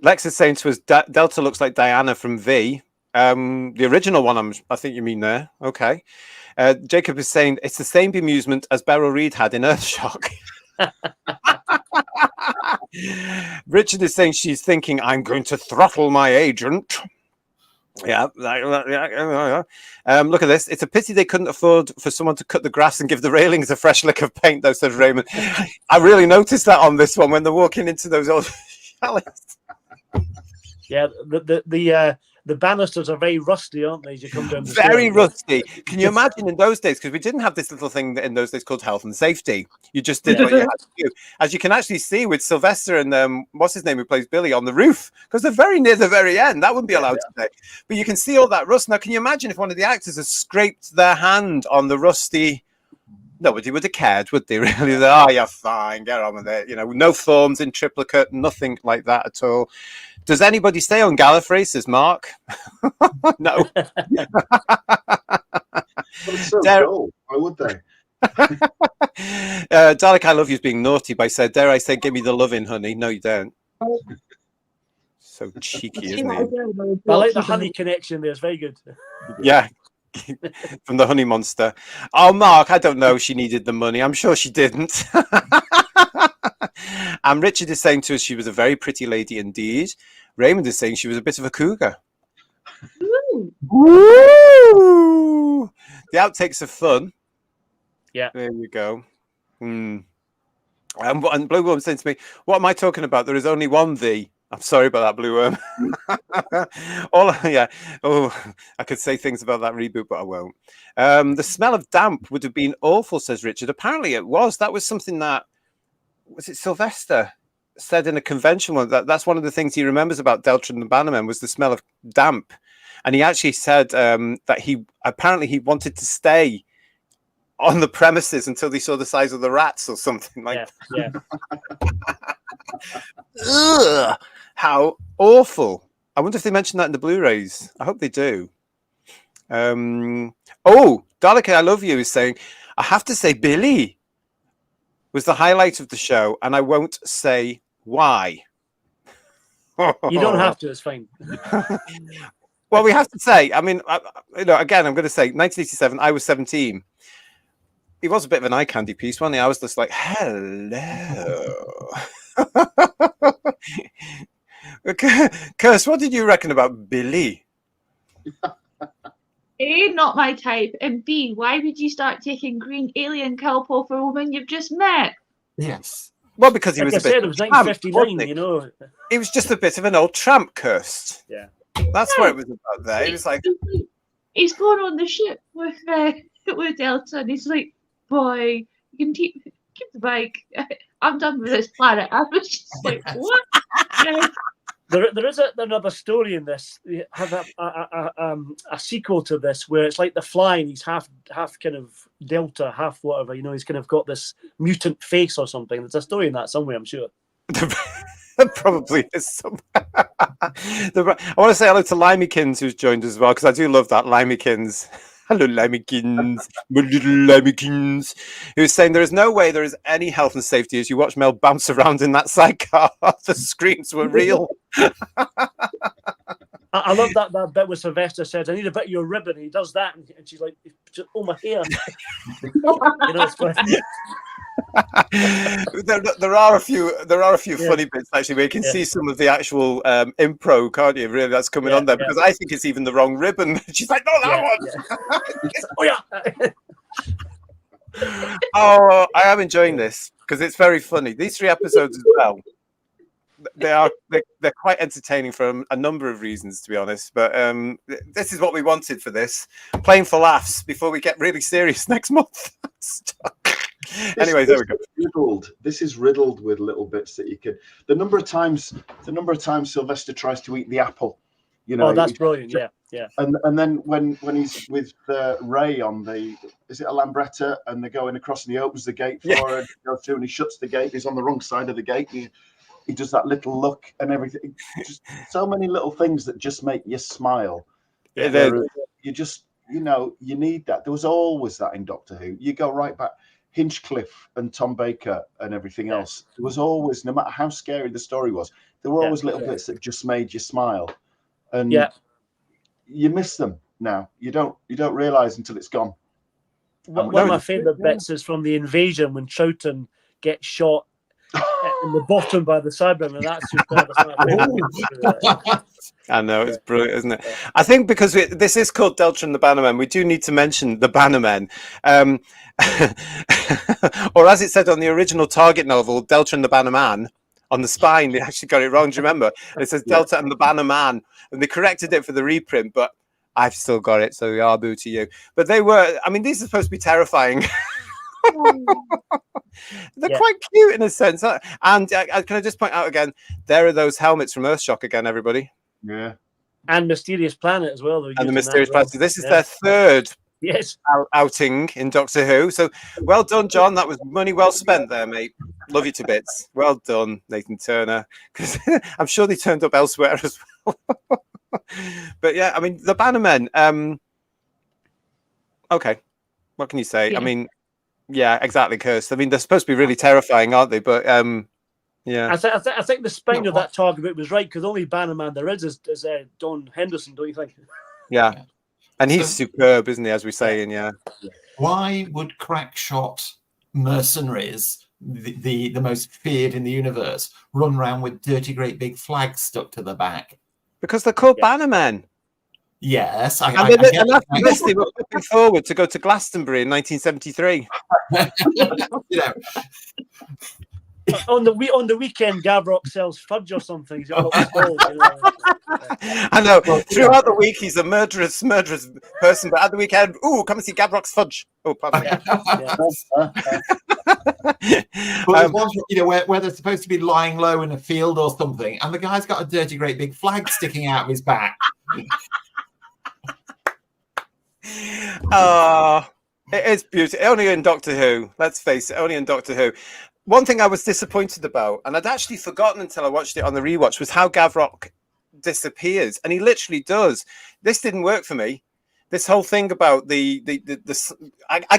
Lex is saying to us, Delta looks like Diana from V. The original one, I think you mean there. Okay. Jacob is saying it's the same bemusement as Beryl Reid had in Earthshock. Richard is saying she's thinking, I'm going to throttle my agent. Yeah. Look at this. It's a pity they couldn't afford for someone to cut the grass and give the railings a fresh lick of paint, though, says Raymond. I really noticed that on this one when they're walking into those old chalets. Yeah, the banisters are very rusty, aren't they? As you come down the very stairs. Rusty. Can you imagine in those days? Because we didn't have this little thing in those days called health and safety. You just did what you had to do. As you can actually see with Sylvester and what's his name who plays Billy on the roof, because they're very near the very end. That wouldn't be allowed today. But you can see all that rust. Now, can you imagine if one of the actors has scraped their hand on the rusty? Nobody would have cared, would they? Really? Oh, you're fine. Get on with it. You know, no forms in triplicate, nothing like that at all. Does anybody stay on Gallifrey? Says Mark. No. It's so cool. Why would they? Dalek, I love you is being naughty by said, dare I say, give me the loving, honey. No, you don't. So cheeky, isn't he? I like the honey connection there. It's very good. Yeah. From the honey monster. Oh, Mark, I don't know. She needed the money. I'm sure she didn't. And Richard is saying to us she was a very pretty lady indeed. Raymond is saying she was a bit of a cougar. Woo! The outtakes are fun. Yeah. There you go. And Blue Worm saying to me, what am I talking about? There is only one thee. I'm sorry about that, Blue Worm. I could say things about that reboot, but I won't. The smell of damp would have been awful, says Richard. Apparently it was. That was something that, was it Sylvester said in a convention one? That's one of the things he remembers about Delta and the Bannermen was the smell of damp. And he actually said that he wanted to stay on the premises until they saw the size of the rats or something like that. Ugh, how awful. I wonder if they mentioned that in the Blu-rays. I hope they do. Dalek, I love you is saying, I have to say Billy was the highlight of the show, and I won't say why. You don't have to, it's fine. Well, we have to say, I mean, again, I'm going to say 1987, I was 17. He was a bit of an eye candy piece, wasn't he? I was just like, hello. Curse, what did you reckon about Billy? A, not my type, and B, why would you start taking green alien kelp off a woman you've just met? Yes. Well, because he like was I a said, bit. it was 1959, you know. He was just a bit of an old tramp, Cursed. Yeah. That's what it was about there. He was like, he's going on the ship with Delta, and he's like, boy, you can keep the bike. I'm done with this planet. I was just like, what? There is another story in this. You have a sequel to this where it's like the Fly, and he's half kind of Delta, half whatever. You know, he's kind of got this mutant face or something. There's a story in that somewhere, I'm sure. There probably is somewhere. I want to say hello to Limykins, who's joined as well, because I do love that. Limykins. Hello, Limykins. My little Limykins. Who's saying there is no way there is any health and safety as you watch Mel bounce around in that sidecar. The screams were real. I love that bit where Sylvester says, "I need a bit of your ribbon." He does that, and she's like, "Oh, my hair." It's funny. there are a few funny bits actually where you can see some of the actual impro, can't you? Really, that's coming on there because I think it's even the wrong ribbon. She's like, "No, that one." Oh, I am enjoying this because it's very funny. These 3 episodes as well. They're quite entertaining for a number of reasons, to be honest. But this is what we wanted for this, playing for laughs before we get really serious next month. Anyway, there we go. This is riddled with little bits that you could. The number of times Sylvester tries to eat the apple, that's brilliant. Yeah. And then when he's with Ray on is it a Lambretta, and they're going across and he opens the gate for her, and he goes through and he shuts the gate. He's on the wrong side of the gate. He does that little look and everything. Just so many little things that just make you smile. You just, you need that. There was always that in Doctor Who. You go right back, Hinchcliffe and Tom Baker and everything else. There was always, no matter how scary the story was, there were always little bits that just made you smile. And you miss them now. You don't realise until it's gone. One of my favourite bits is from the invasion when Troughton gets shot in the bottom by the Cybermen, and that's superb. I know, it's brilliant, isn't it? I think because this is called Delta and the Bannermen, we do need to mention the Bannermen. Or as it said on the original Target novel, Delta and the Bannerman, on the spine, they actually got it wrong. Do you remember? It says Delta and the Bannerman, and they corrected it for the reprint, but I've still got it, so yaboo to you. But they were, these are supposed to be terrifying. They're quite cute in a sense, and can I just point out again, there are those helmets from Earthshock again, everybody. Yeah, and Mysterious Planet as well. And the Mysterious Planet. This is their third outing in Doctor Who. So well done, John. That was money well spent there, mate. Love you to bits. Well done, Nathan Turner. Because I'm sure they turned up elsewhere as well. But yeah, the Bannermen. Okay, what can you say? Yeah. Yeah, exactly, Kirst. They're supposed to be really terrifying, aren't they? But yeah, I think the spine of that target bit was right, because the only Bannerman there is Don Henderson, don't you think? Yeah, and he's superb, isn't he? As we say, why would crackshot mercenaries, the most feared in the universe, run around with dirty, great big flags stuck to the back? Because they're called Bannermen. Yes, and after this, they were looking forward to go to Glastonbury in 1973. On the weekend, Gavrok sells fudge or something. I know. Throughout the week, he's a murderous person, but at the weekend, come and see Gavrok's fudge. Oh, pardon me. But there's ones, where they're supposed to be lying low in a field or something, and the guy's got a dirty, great big flag sticking out of his back. It is beautiful. Only in Doctor Who. Let's face it, only in Doctor Who. One thing I was disappointed about, and I'd actually forgotten until I watched it on the rewatch, was how Gavrok disappears, and he literally does. This didn't work for me. This whole thing about I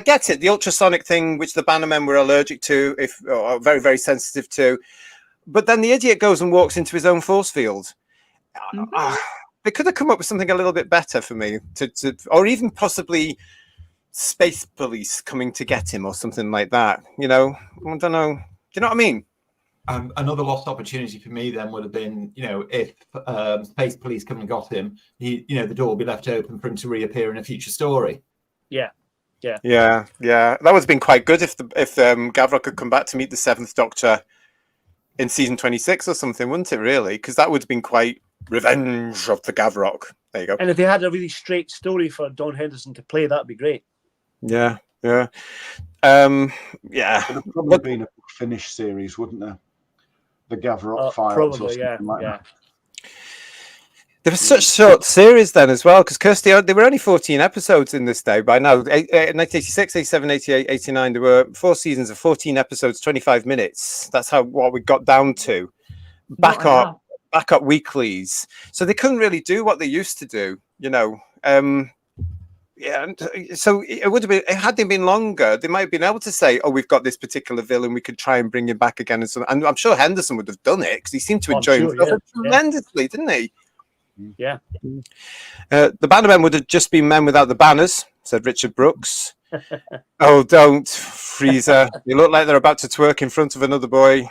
get it, the ultrasonic thing, which the Bannermen were allergic to, or very, very sensitive to, but then the idiot goes and walks into his own force field. Mm-hmm. They could have come up with something a little bit better for me, or even possibly space police coming to get him or something like that. I don't know. Do you know what I mean? Another lost opportunity for me then would have been, if space police come and got him, the door would be left open for him to reappear in a future story. Yeah. That would have been quite good if Gavrok could come back to meet the Seventh Doctor in season 26 or something, wouldn't it? Really, because that would have been quite Revenge of the Gavrok. There you go. And if they had a really straight story for Don Henderson to play, that'd be great. Yeah. It would have probably been a finished series, wouldn't there? The Gavrok Files. Probably, yeah. There was such short series then as well, because Kirsty, there were only 14 episodes in this day by now. 1986, 87, 88, 89, there were 4 seasons of 14 episodes, 25 minutes. That's what we got down to. Back backup weeklies, so they couldn't really do what they used to do, you know. Yeah, so it would have been, had they been longer, they might have been able to say, "Oh, we've got this particular villain, we could try and bring him back again." And so, and I'm sure Henderson would have done it because he seemed to enjoy himself tremendously, didn't he? Yeah. The Bannermen would have just been men without the banners, said Richard Brooks. Oh, don't, Freezer! They look like they're about to twerk in front of another boy.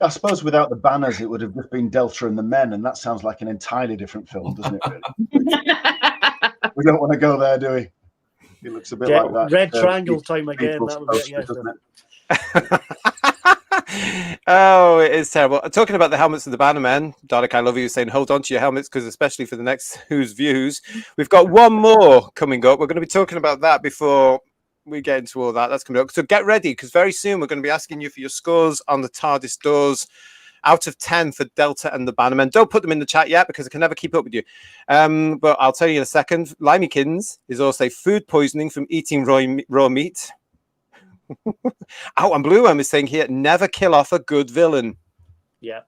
I suppose without the banners, it would have just been Delta and the Men, and that sounds like an entirely different film, doesn't it? Really? We don't want to go there, do we? It looks a bit like that. Red triangle time again. That was it, doesn't it? Oh, it is terrible. Talking about the helmets of the Bannermen, Dalek, I love you, saying hold on to your helmets because especially for the next Who's Views, we've got one more coming up. We're going to be talking about that before we get into all that. That's coming up. So get ready because very soon we're going to be asking you for your scores on the TARDIS doors out of 10 for Delta and the Bannermen. Don't put them in the chat yet because I can never keep up with you. But I'll tell you in a second. Limykins is also food poisoning from eating raw meat. Oh, and Blue Worm is saying here, never kill off a good villain. Yeah.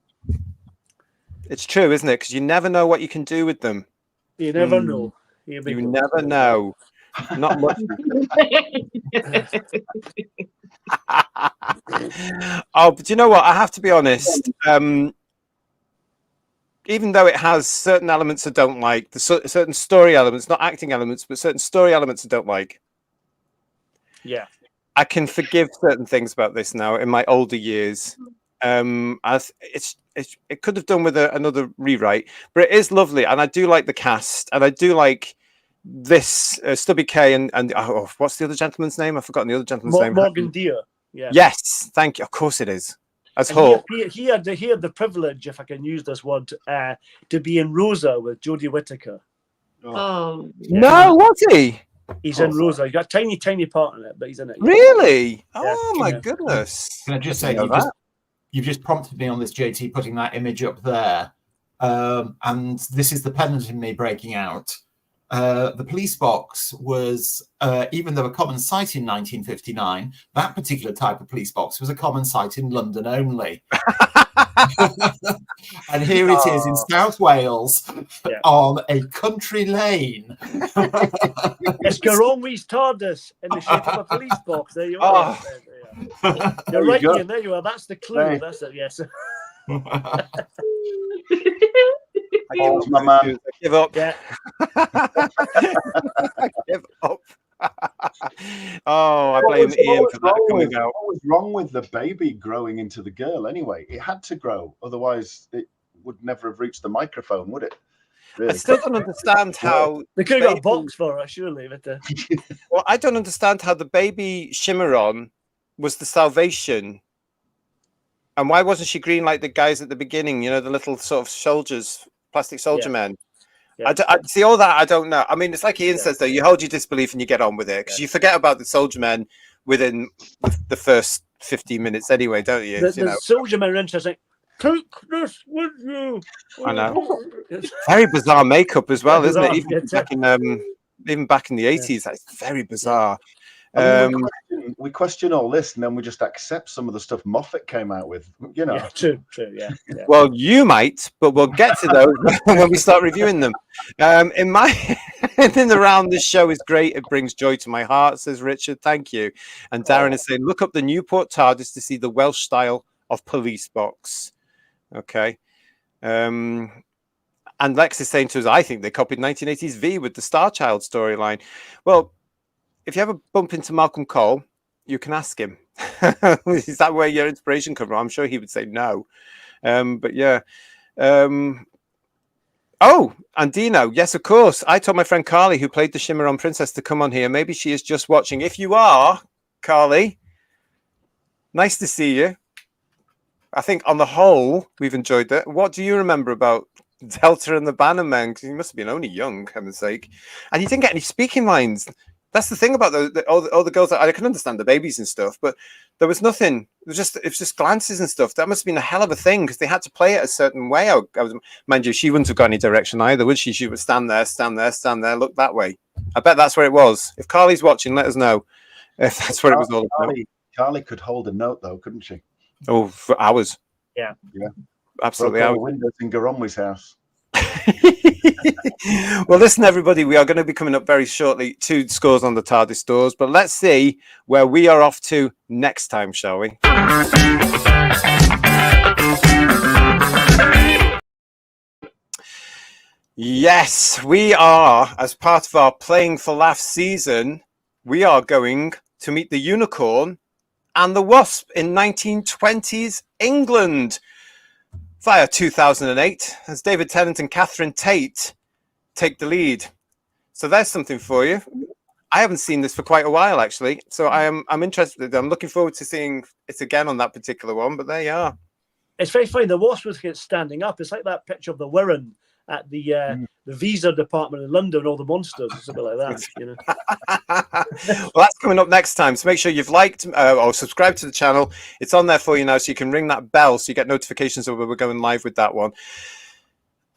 It's true, isn't it? Because you never know what you can do with them. You never know. You never know. Not much. Oh, but you know what? I have to be honest. Even though it has certain elements I don't like, certain story elements, not acting elements, but certain story elements I don't like. Yeah. I can forgive certain things about this now in my older years. As it could have done with another rewrite, but it is lovely, and I do like the cast, and I do like this Stubby K and what's the other gentleman's name? I've forgotten the other gentleman's name. Morgan Deere. Yeah. Yes, thank you. Of course it is. As and Hulk. He had the privilege, if I can use this word, to be in Rosa with Jodie Whittaker. Oh yeah. No, was he? He's in Rosa. He got a tiny part in it, but he's in it. Really? Oh my goodness! Can I just say you've just prompted me on this, JT, putting that image up there, and this is the pedant in me breaking out. The police box was, even though a common sight in 1959, that particular type of police box was a common sight in London only. And here it is in South Wales on a country lane. It's Garonwi's TARDIS in the shape of a police box. There you are. You're right, Ian. There you are. That's the clue. Hey. That's it. Yes. My man. Give up. Yeah. Give up. Oh, I blame Ian for that coming out. What was wrong with the baby growing into the girl anyway? It had to grow, otherwise it would never have reached the microphone, would it? Really? I still don't understand how they could have got a box for her, surely. But well, I don't understand how the baby Shimmeron was the salvation. And why wasn't she green like the guys at the beginning? You know, the little sort of soldiers, plastic soldier men. Yeah. I see all that. I don't know. I mean, it's like Ian says, though. You hold your disbelief and you get on with it because you forget about the soldier men within the first 15 minutes anyway, don't you? The soldier men are interesting. Take this with you. I know. Very bizarre makeup as well, isn't it? Even back in the 80s, that's very bizarre. We question all this, and then we just accept some of the stuff Moffat came out with. You know, true, yeah. Well, you might, but we'll get to those when we start reviewing them. In the round, this show is great. It brings joy to my heart, says Richard. Thank you. And Darren is saying, look up the Newport TARDIS to see the Welsh style of police box. Okay. And Lex is saying to us, I think they copied 1980s V with the Star Child storyline. Well, if you ever bump into Malcolm Cole, you can ask him. Is that where your inspiration comes from? I'm sure he would say no. But yeah. Oh, and Dino. Yes, of course. I told my friend Carly, who played the Shimmeron Princess, to come on here. Maybe she is just watching. If you are, Carly, nice to see you. I think on the whole, we've enjoyed that. What do you remember about Delta and the Bannermen? Because you must have been only young, heaven's sake. And you didn't get any speaking lines. That's the thing about all the girls. I can understand the babies and stuff, but there was nothing. It was just glances and stuff. That must have been a hell of a thing because they had to play it a certain way. Mind you, she wouldn't have got any direction either, would she? She would stand there, look that way. I bet that's where it was. If Carly's watching, let us know if that's what it was all about. Carly could hold a note though, couldn't she? Oh, for hours. Yeah. Absolutely. Broke all the windows in Garonwi's house. Well, listen, everybody, we are going to be coming up very shortly to scores on the TARDIS doors, but let's see where we are off to next time, shall we? Yes, we are, as part of our Playing for Laughs season, we are going to meet the Unicorn and the Wasp in 1920s England via 2008 as David Tennant and Catherine Tate take the lead. So there's something for you. I haven't seen this for quite a while, actually. So I'm interested. I'm looking forward to seeing it again on that particular one. But there you are. It's very funny. The Wasp was standing up. It's like that picture of the Wirren at the visa department in London, all the monsters or something like that. You know. Well, that's coming up next time. So make sure you've liked or subscribed to the channel. It's on there for you now, so you can ring that bell so you get notifications of when we're going live with that one.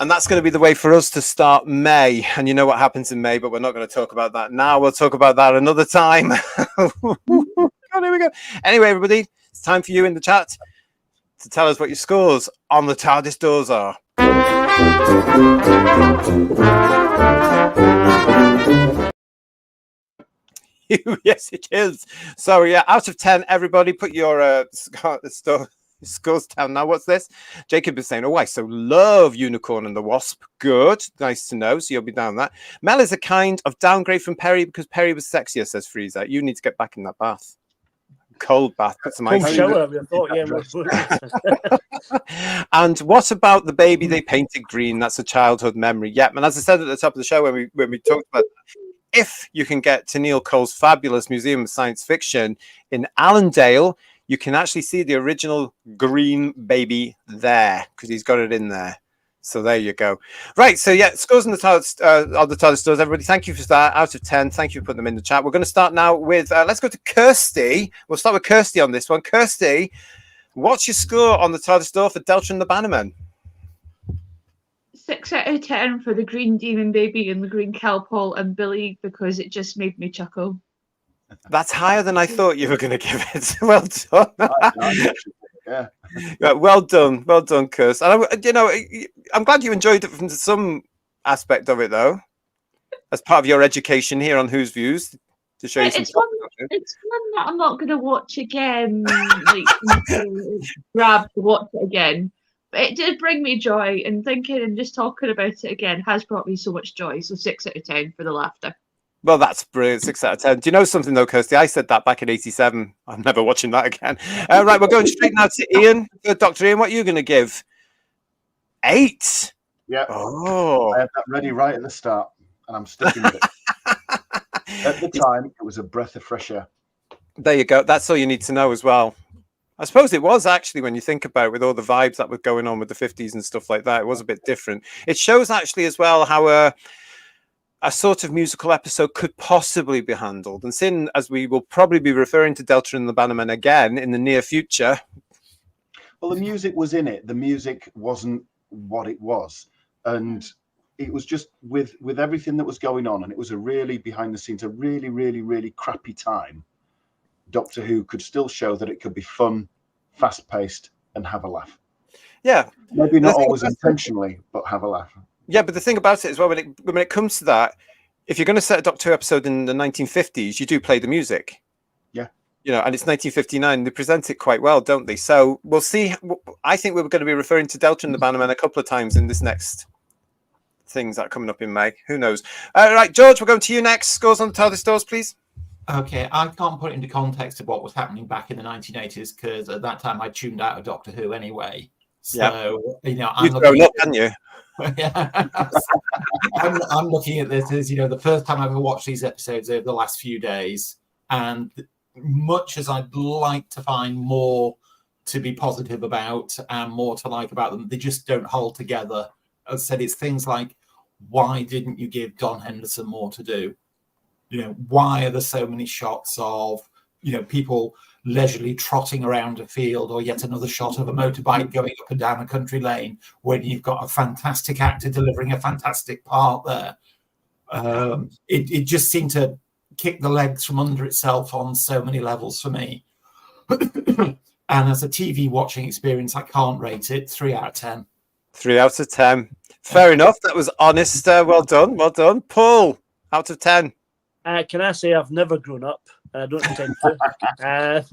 And that's going to be the way for us to start May. And you know what happens in May, but we're not going to talk about that now. We'll talk about that another time. Here we go. Anyway, everybody, it's time for you in the chat to tell us what your scores on the TARDIS doors are. Yes, it is. So, yeah, out of 10, everybody, put your scores down now. What's this? Jacob is saying, oh, I so love Unicorn and the Wasp. Good. Nice to know. So you'll be down that. Mel is a kind of downgrade from Perry because Perry was sexier, says Freezer. You need to get back in that bath. Cold bath. Put some ice. Shower, I thought, yeah. And what about the baby they painted green? That's a childhood memory. Yep. And as I said at the top of the show when we talked about if you can get to Neil Cole's fabulous Museum of Science Fiction in Allendale, you can actually see the original green baby there because he's got it in there. So there you go. Right. So yeah, scores on the TARDIS stores. Everybody, thank you for that. Out of 10. Thank you for putting them in the chat. We're going to start now with, let's go to Kirsty. We'll start with Kirsty on this one. Kirsty, what's your score on the TARDIS store for Delta and the Bannermen? 6 out of 10 for the green demon baby and the green Kelpol and Billy because it just made me chuckle. That's higher than I thought you were going to give it. Well done. Yeah, well done, Kirst. And I'm glad you enjoyed it from some aspect of it, though, as part of your education here on Who's Views to show you some. It's one that I'm not going to watch again. Grab to watch it again. But it did bring me joy, and thinking and just talking about it again has brought me so much joy. So 6 out of 10 for the laughter. Well, that's brilliant. 6 out of 10. Do you know something, though, Kirsty? I said that back in '87. I'm never watching that again. Right, we're going straight now to Ian. Dr. Ian, what are you going to give? 8? Yeah. Oh. I had that ready right at the start, and I'm sticking with it. At the time, it was a breath of fresh air. There you go. That's all you need to know as well. I suppose it was actually, when you think about it, with all the vibes that were going on with the 50s and stuff like that, it was a bit different. It shows actually as well how a sort of musical episode could possibly be handled. And seeing as we will probably be referring to Delta and the Bannermen again in the near future. Well, the music was in it. The music wasn't what it was. And it was just with everything that was going on. And it was a really behind the scenes, a really, really, really crappy time. Doctor Who could still show that it could be fun, fast-paced, and have a laugh. Yeah. Maybe not always intentionally, but have a laugh. Yeah, but the thing about it as well, when it comes to that, if you're going to set a Doctor Who episode in the 1950s, you do play the music. Yeah. And it's 1959. They present it quite well, don't they? So we'll see. I think we're going to be referring to Delta and the Bannermen a couple of times in this next things that are coming up in May. Who knows? Right, George, we're going to you next. Scores on the TARDIS doors, please. Okay, I can't put it into context of what was happening back in the 1980s because at that time I tuned out of Doctor Who anyway. So, you've grown up, haven't you? Yeah. I'm looking at this as, the first time I've ever watched these episodes over the last few days. And much as I'd like to find more to be positive about and more to like about them, they just don't hold together. As I said, it's things like, why didn't you give Don Henderson more to do? Why are there so many shots of, people leisurely trotting around a field or yet another shot of a motorbike going up and down a country lane when you've got a fantastic actor delivering a fantastic part there? It just seemed to kick the legs from under itself on so many levels for me. And as a TV watching experience, I can't rate it. 3 out of 10. 3 out of 10. Fair enough. That was honest. Well done. Well done. Paul, out of 10. Can I say I've never grown up? I don't intend to.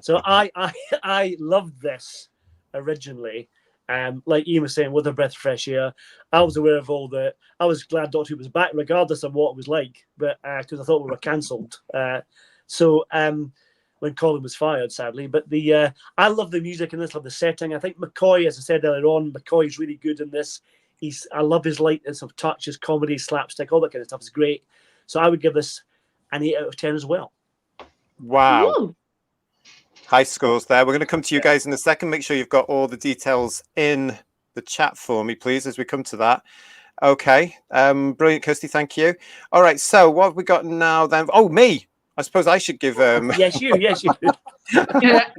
So I loved this originally. Like Ian was saying, with a breath of fresh air. I was aware of all the. I was glad Doctor Who was back, regardless of what it was like, but because I thought we were cancelled. When Colin was fired, sadly. But I love the music in this, love the setting. I think McCoy, as I said earlier on, McCoy's really good in this. I love his lightness of touch, his comedy, slapstick, all that kind of stuff is great. So I would give this an 8 out of 10 as well. Wow. Ooh. High scores there. We're going to come to you guys in a second. Make sure you've got all the details in the chat for me, please, as we come to that. Okay. Brilliant, Kirsty. Thank you. All right. So what have we got now then? Oh, me. I suppose I should give... Yes, you. Yeah.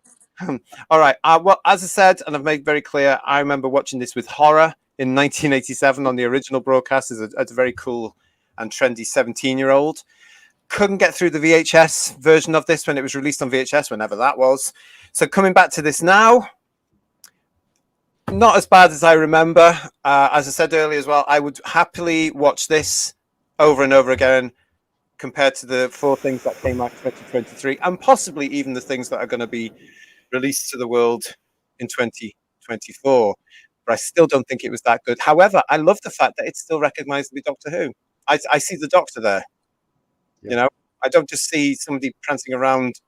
All right. Well, as I said, and I've made very clear, I remember watching this with horror in 1987 on the original broadcast as a very cool and trendy 17-year-old. Couldn't get through the VHS version of this when it was released on VHS, whenever that was. So coming back to this now, not as bad as I remember. As I said earlier as well, I would happily watch this over and over again compared to the 4 things that came out in 2023 and possibly even the things that are going to be released to the world in 2024. But I still don't think it was that good. However, I love the fact that it's still recognized to be Doctor Who. I see the Doctor there. Yeah. You know, I don't just see somebody prancing around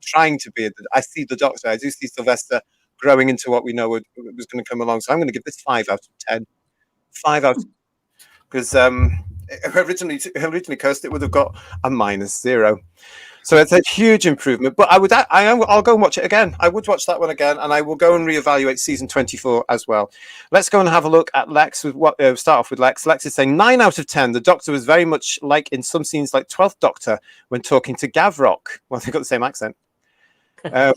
trying to be. I see the Doctor. I do see Sylvester growing into what we know was going to come along. So I'm going to give this 5 out of 10. 5 out of 10. Because originally Kirsty, it would have got a -0. So it's a huge improvement. But I'll go and watch it again. I would watch that one again, and I will go and reevaluate season 24 as well. Let's go and have a look at Lex. Start off with Lex. Lex is saying 9 out of 10. The Doctor was very much like in some scenes like 12th Doctor when talking to Gavrock. Well, they've got the same accent.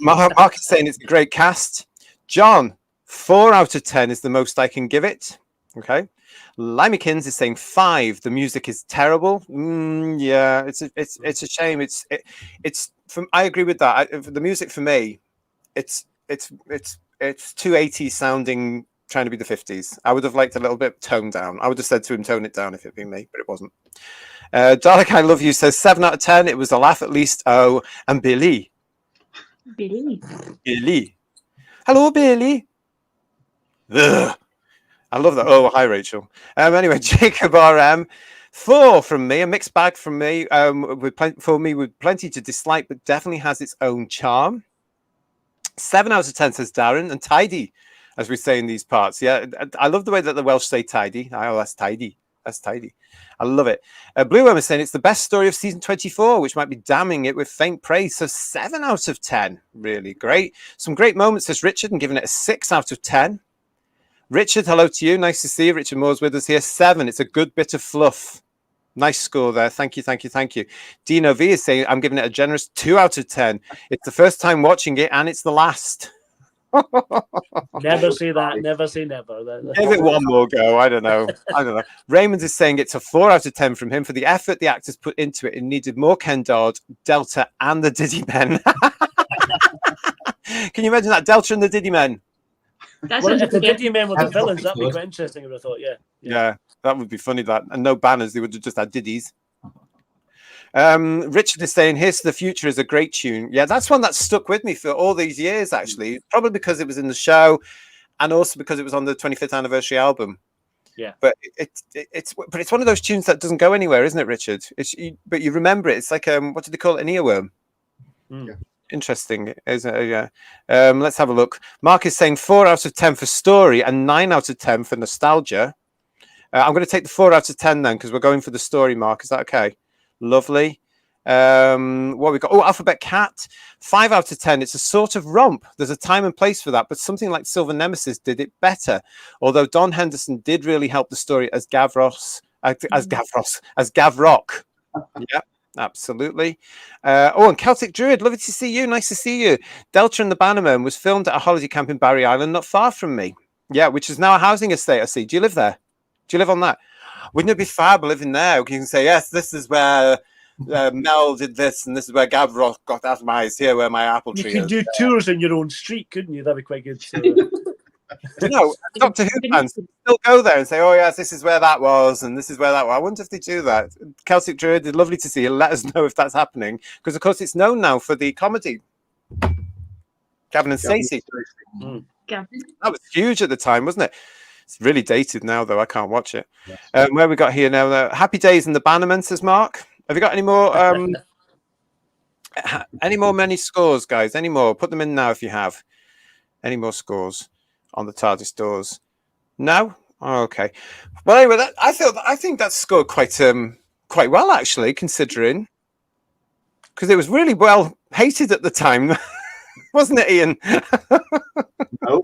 Mark is saying it's a great cast. John, 4 out of 10 is the most I can give it. Okay. Limekins is saying 5. The music is terrible. Yeah, it's a shame. I agree with that. The music for me, it's too 80s sounding, trying to be the 50s. I would have liked a little bit toned down. I would have said to him, tone it down if it'd been me, but it wasn't. Dalek, I love you says 7 out of 10. It was a laugh at least. Oh, and Billy. Hello, Billy. Ugh. I love that. Oh, hi, Rachel. Anyway, Jacob RM, 4 from me, a mixed bag from me. With plenty to dislike, but definitely has its own charm. 7 out of 10 says Darren, and tidy, as we say in these parts. Yeah, I love the way that the Welsh say tidy. Oh, that's tidy. That's tidy. I love it. Blue Worm is saying it's the best story of season 24, which might be damning it with faint praise. So 7 out of 10. Really great. Some great moments, says Richard, and giving it a 6 out of 10. Richard, hello to you. Nice to see you. Richard Moore's with us here. 7. It's a good bit of fluff. Nice score there. Thank you. Dino V is saying I'm giving it a generous 2 out of 10. It's the first time watching it, and it's the last. Never say that. Never say never. Give it one more go. I don't know. Raymond is saying it's a 4 out of 10 from him for the effort the actors put into it. It needed more Ken Dodd, Delta, and the Diddy Men. Can you imagine that? Delta and the Diddy Men. If the Diddy Men were the villains, that'd be quite interesting. I would have thought, yeah, that would be funny. That and no banners, they would have just had Diddies. Richard is saying "Here's to the Future" is a great tune. Yeah, that's one that stuck with me for all these years. Actually, probably because it was in the show, and also because it was on the 25th anniversary album. Yeah, but it's one of those tunes that doesn't go anywhere, isn't it, Richard? But you remember it. It's like what did they call it? An earworm. Yeah. Interesting, isn't it? Yeah. Let's have a look. Mark is saying 4 out of 10 for story and 9 out of 10 for nostalgia. I'm going to take the 4 out of 10 then, because we're going for the story, Mark. Is that okay? Lovely. What we got? Oh, Alphabet Cat, 5 out of 10. It's a sort of romp. There's a time and place for that, but something like Silver Nemesis did it better. Although Don Henderson did really help the story as Gavrock. Yeah. Absolutely. And Celtic Druid, lovely to see you. Nice to see you. Delta and the Bannermen was filmed at a holiday camp in Barry Island, not far from me. Yeah, which is now a housing estate, I see. Do you live there? Do you live on that? Wouldn't it be fab living there? You can say, yes, this is where Mel did this, and this is where Gavrok got out of my eyes. Here, where my apple tree You could is. do tours in your own street, couldn't you? That'd be quite good. So, You know, Doctor Who fans still go there and say, "Oh yes, this is where that was, and this is where that was." I wonder if they do that. Celtic Druid, it's lovely to see you. Let us know if that's happening, because of course it's known now for the comedy. Gavin and Stacey. That was huge at the time, wasn't it? It's really dated now, though. I can't watch it. Where we got here now? Happy Days and the Bannermen, says Mark. Have you got any more? Many scores, guys? Any more? Put them in now if you have. Any more scores on the TARDIS doors? No? Oh, okay. Well, anyway, I think that scored quite well, actually, considering, because it was really well hated at the time, wasn't it, Ian? No.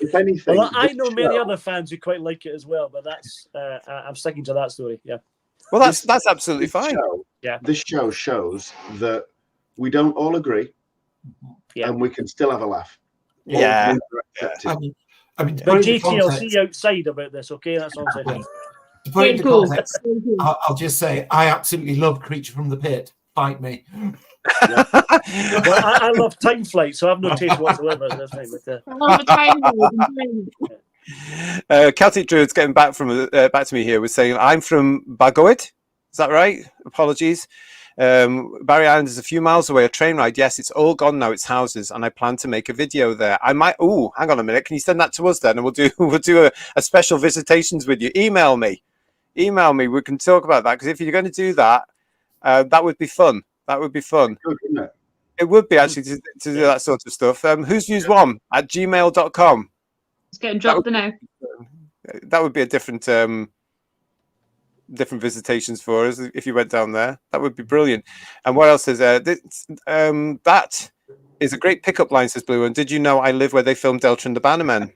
If anything, well, I know many other fans who quite like it as well, but that's I'm sticking to that story. Yeah. Well, that's absolutely fine. This show shows that we don't all agree, and we can still have a laugh. Yeah. I mean, but GTLC outside about this, okay? That's all I'm saying. To put it into context, I'll just say I absolutely love Creature from the Pit. Fight me. Well, I love Time Flight, so I have no taste whatsoever. That's fine. Celtic Druid's getting back to me here. Was saying I'm from Bagoed. Is that right? Apologies. Barry Island is a few miles away. A train ride. Yes, it's all gone now. It's houses, and I plan to make a video there. I might. Oh, hang on a minute. Can you send that to us then, and we'll do a special visitations with you. Email me. We can talk about that, because if you're going to do that, that would be fun. That would be fun. Good, isn't it? It would be, actually, to do that sort of stuff. Who's views one at gmail.com. It's getting dropped now. That would be a different visitations for us if you went down there. That would be brilliant. And what else is there? That is a great pickup line, says Blue. And did you know I live where they filmed Delta and the Bannermen?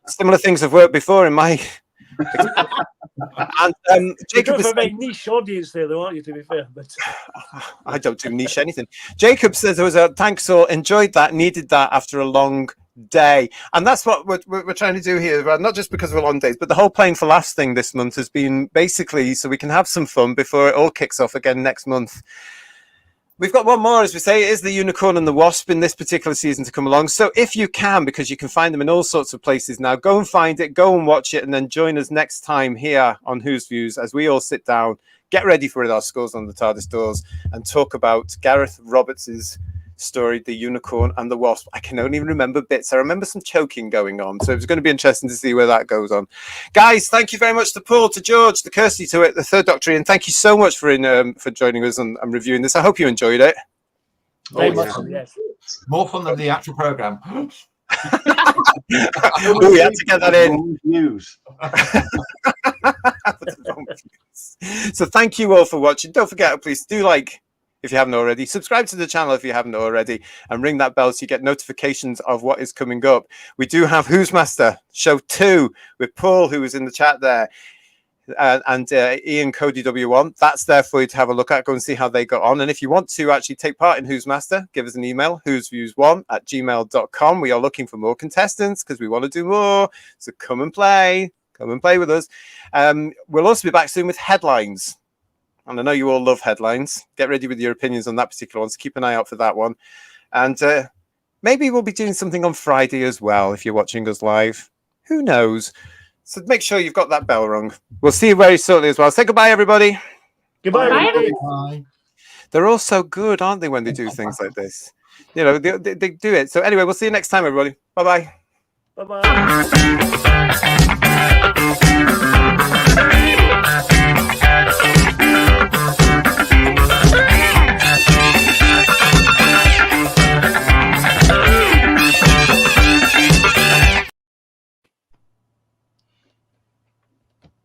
Similar things have worked before in my. And Jacob is a very niche audience there, though, aren't you? To be fair, but I don't do niche anything. Jacob says there was a thanks all, enjoyed that, needed that after a long day, and that's what we're trying to do here. Not just because of long days, but the whole Playing for Laughs thing this month has been basically so we can have some fun before it all kicks off again next month. We've got one more, as we say. It is the Unicorn and the Wasp in this particular season to come along. So if you can, because you can find them in all sorts of places now, go and find it, go and watch it, and then join us next time here on Who's Views as we all sit down, get ready for our scores on the TARDIS doors, and talk about Gareth Roberts' story, The Unicorn and the Wasp. I can only remember bits. I remember some choking going on, so it's going to be interesting to see where that goes on. Guys, thank you very much to Paul, to George, to Kirsty, to it, the Third Doctor, and thank you so much for joining us and reviewing this. I hope you enjoyed it. Very much, yes. More fun than the actual program. Oh, we had to get that in. News. So thank you all for watching. Don't forget, please do like, if you haven't already, subscribe to the channel if you haven't already, and ring that bell so you get notifications of what is coming up. We do have Who's Master Show 2 with Paul, who was in the chat there, and Ian Cody W1. That's there for you to have a look at. Go and see how they got on. And if you want to actually take part in Who's Master, give us an email, whosviews1@gmail.com. We are looking for more contestants because we want to do more. So come and play. Come and play with us. We'll also be back soon with headlines. And I know you all love headlines. Get ready with your opinions on that particular one. So keep an eye out for that one. And maybe we'll be doing something on Friday as well if you're watching us live. Who knows? So make sure you've got that bell rung. We'll see you very shortly as well. Say goodbye, everybody. Goodbye, everybody. Bye. They're all so good, aren't they, when they do things like this? You know, they do it. So anyway, we'll see you next time, everybody. Bye-bye. Bye-bye.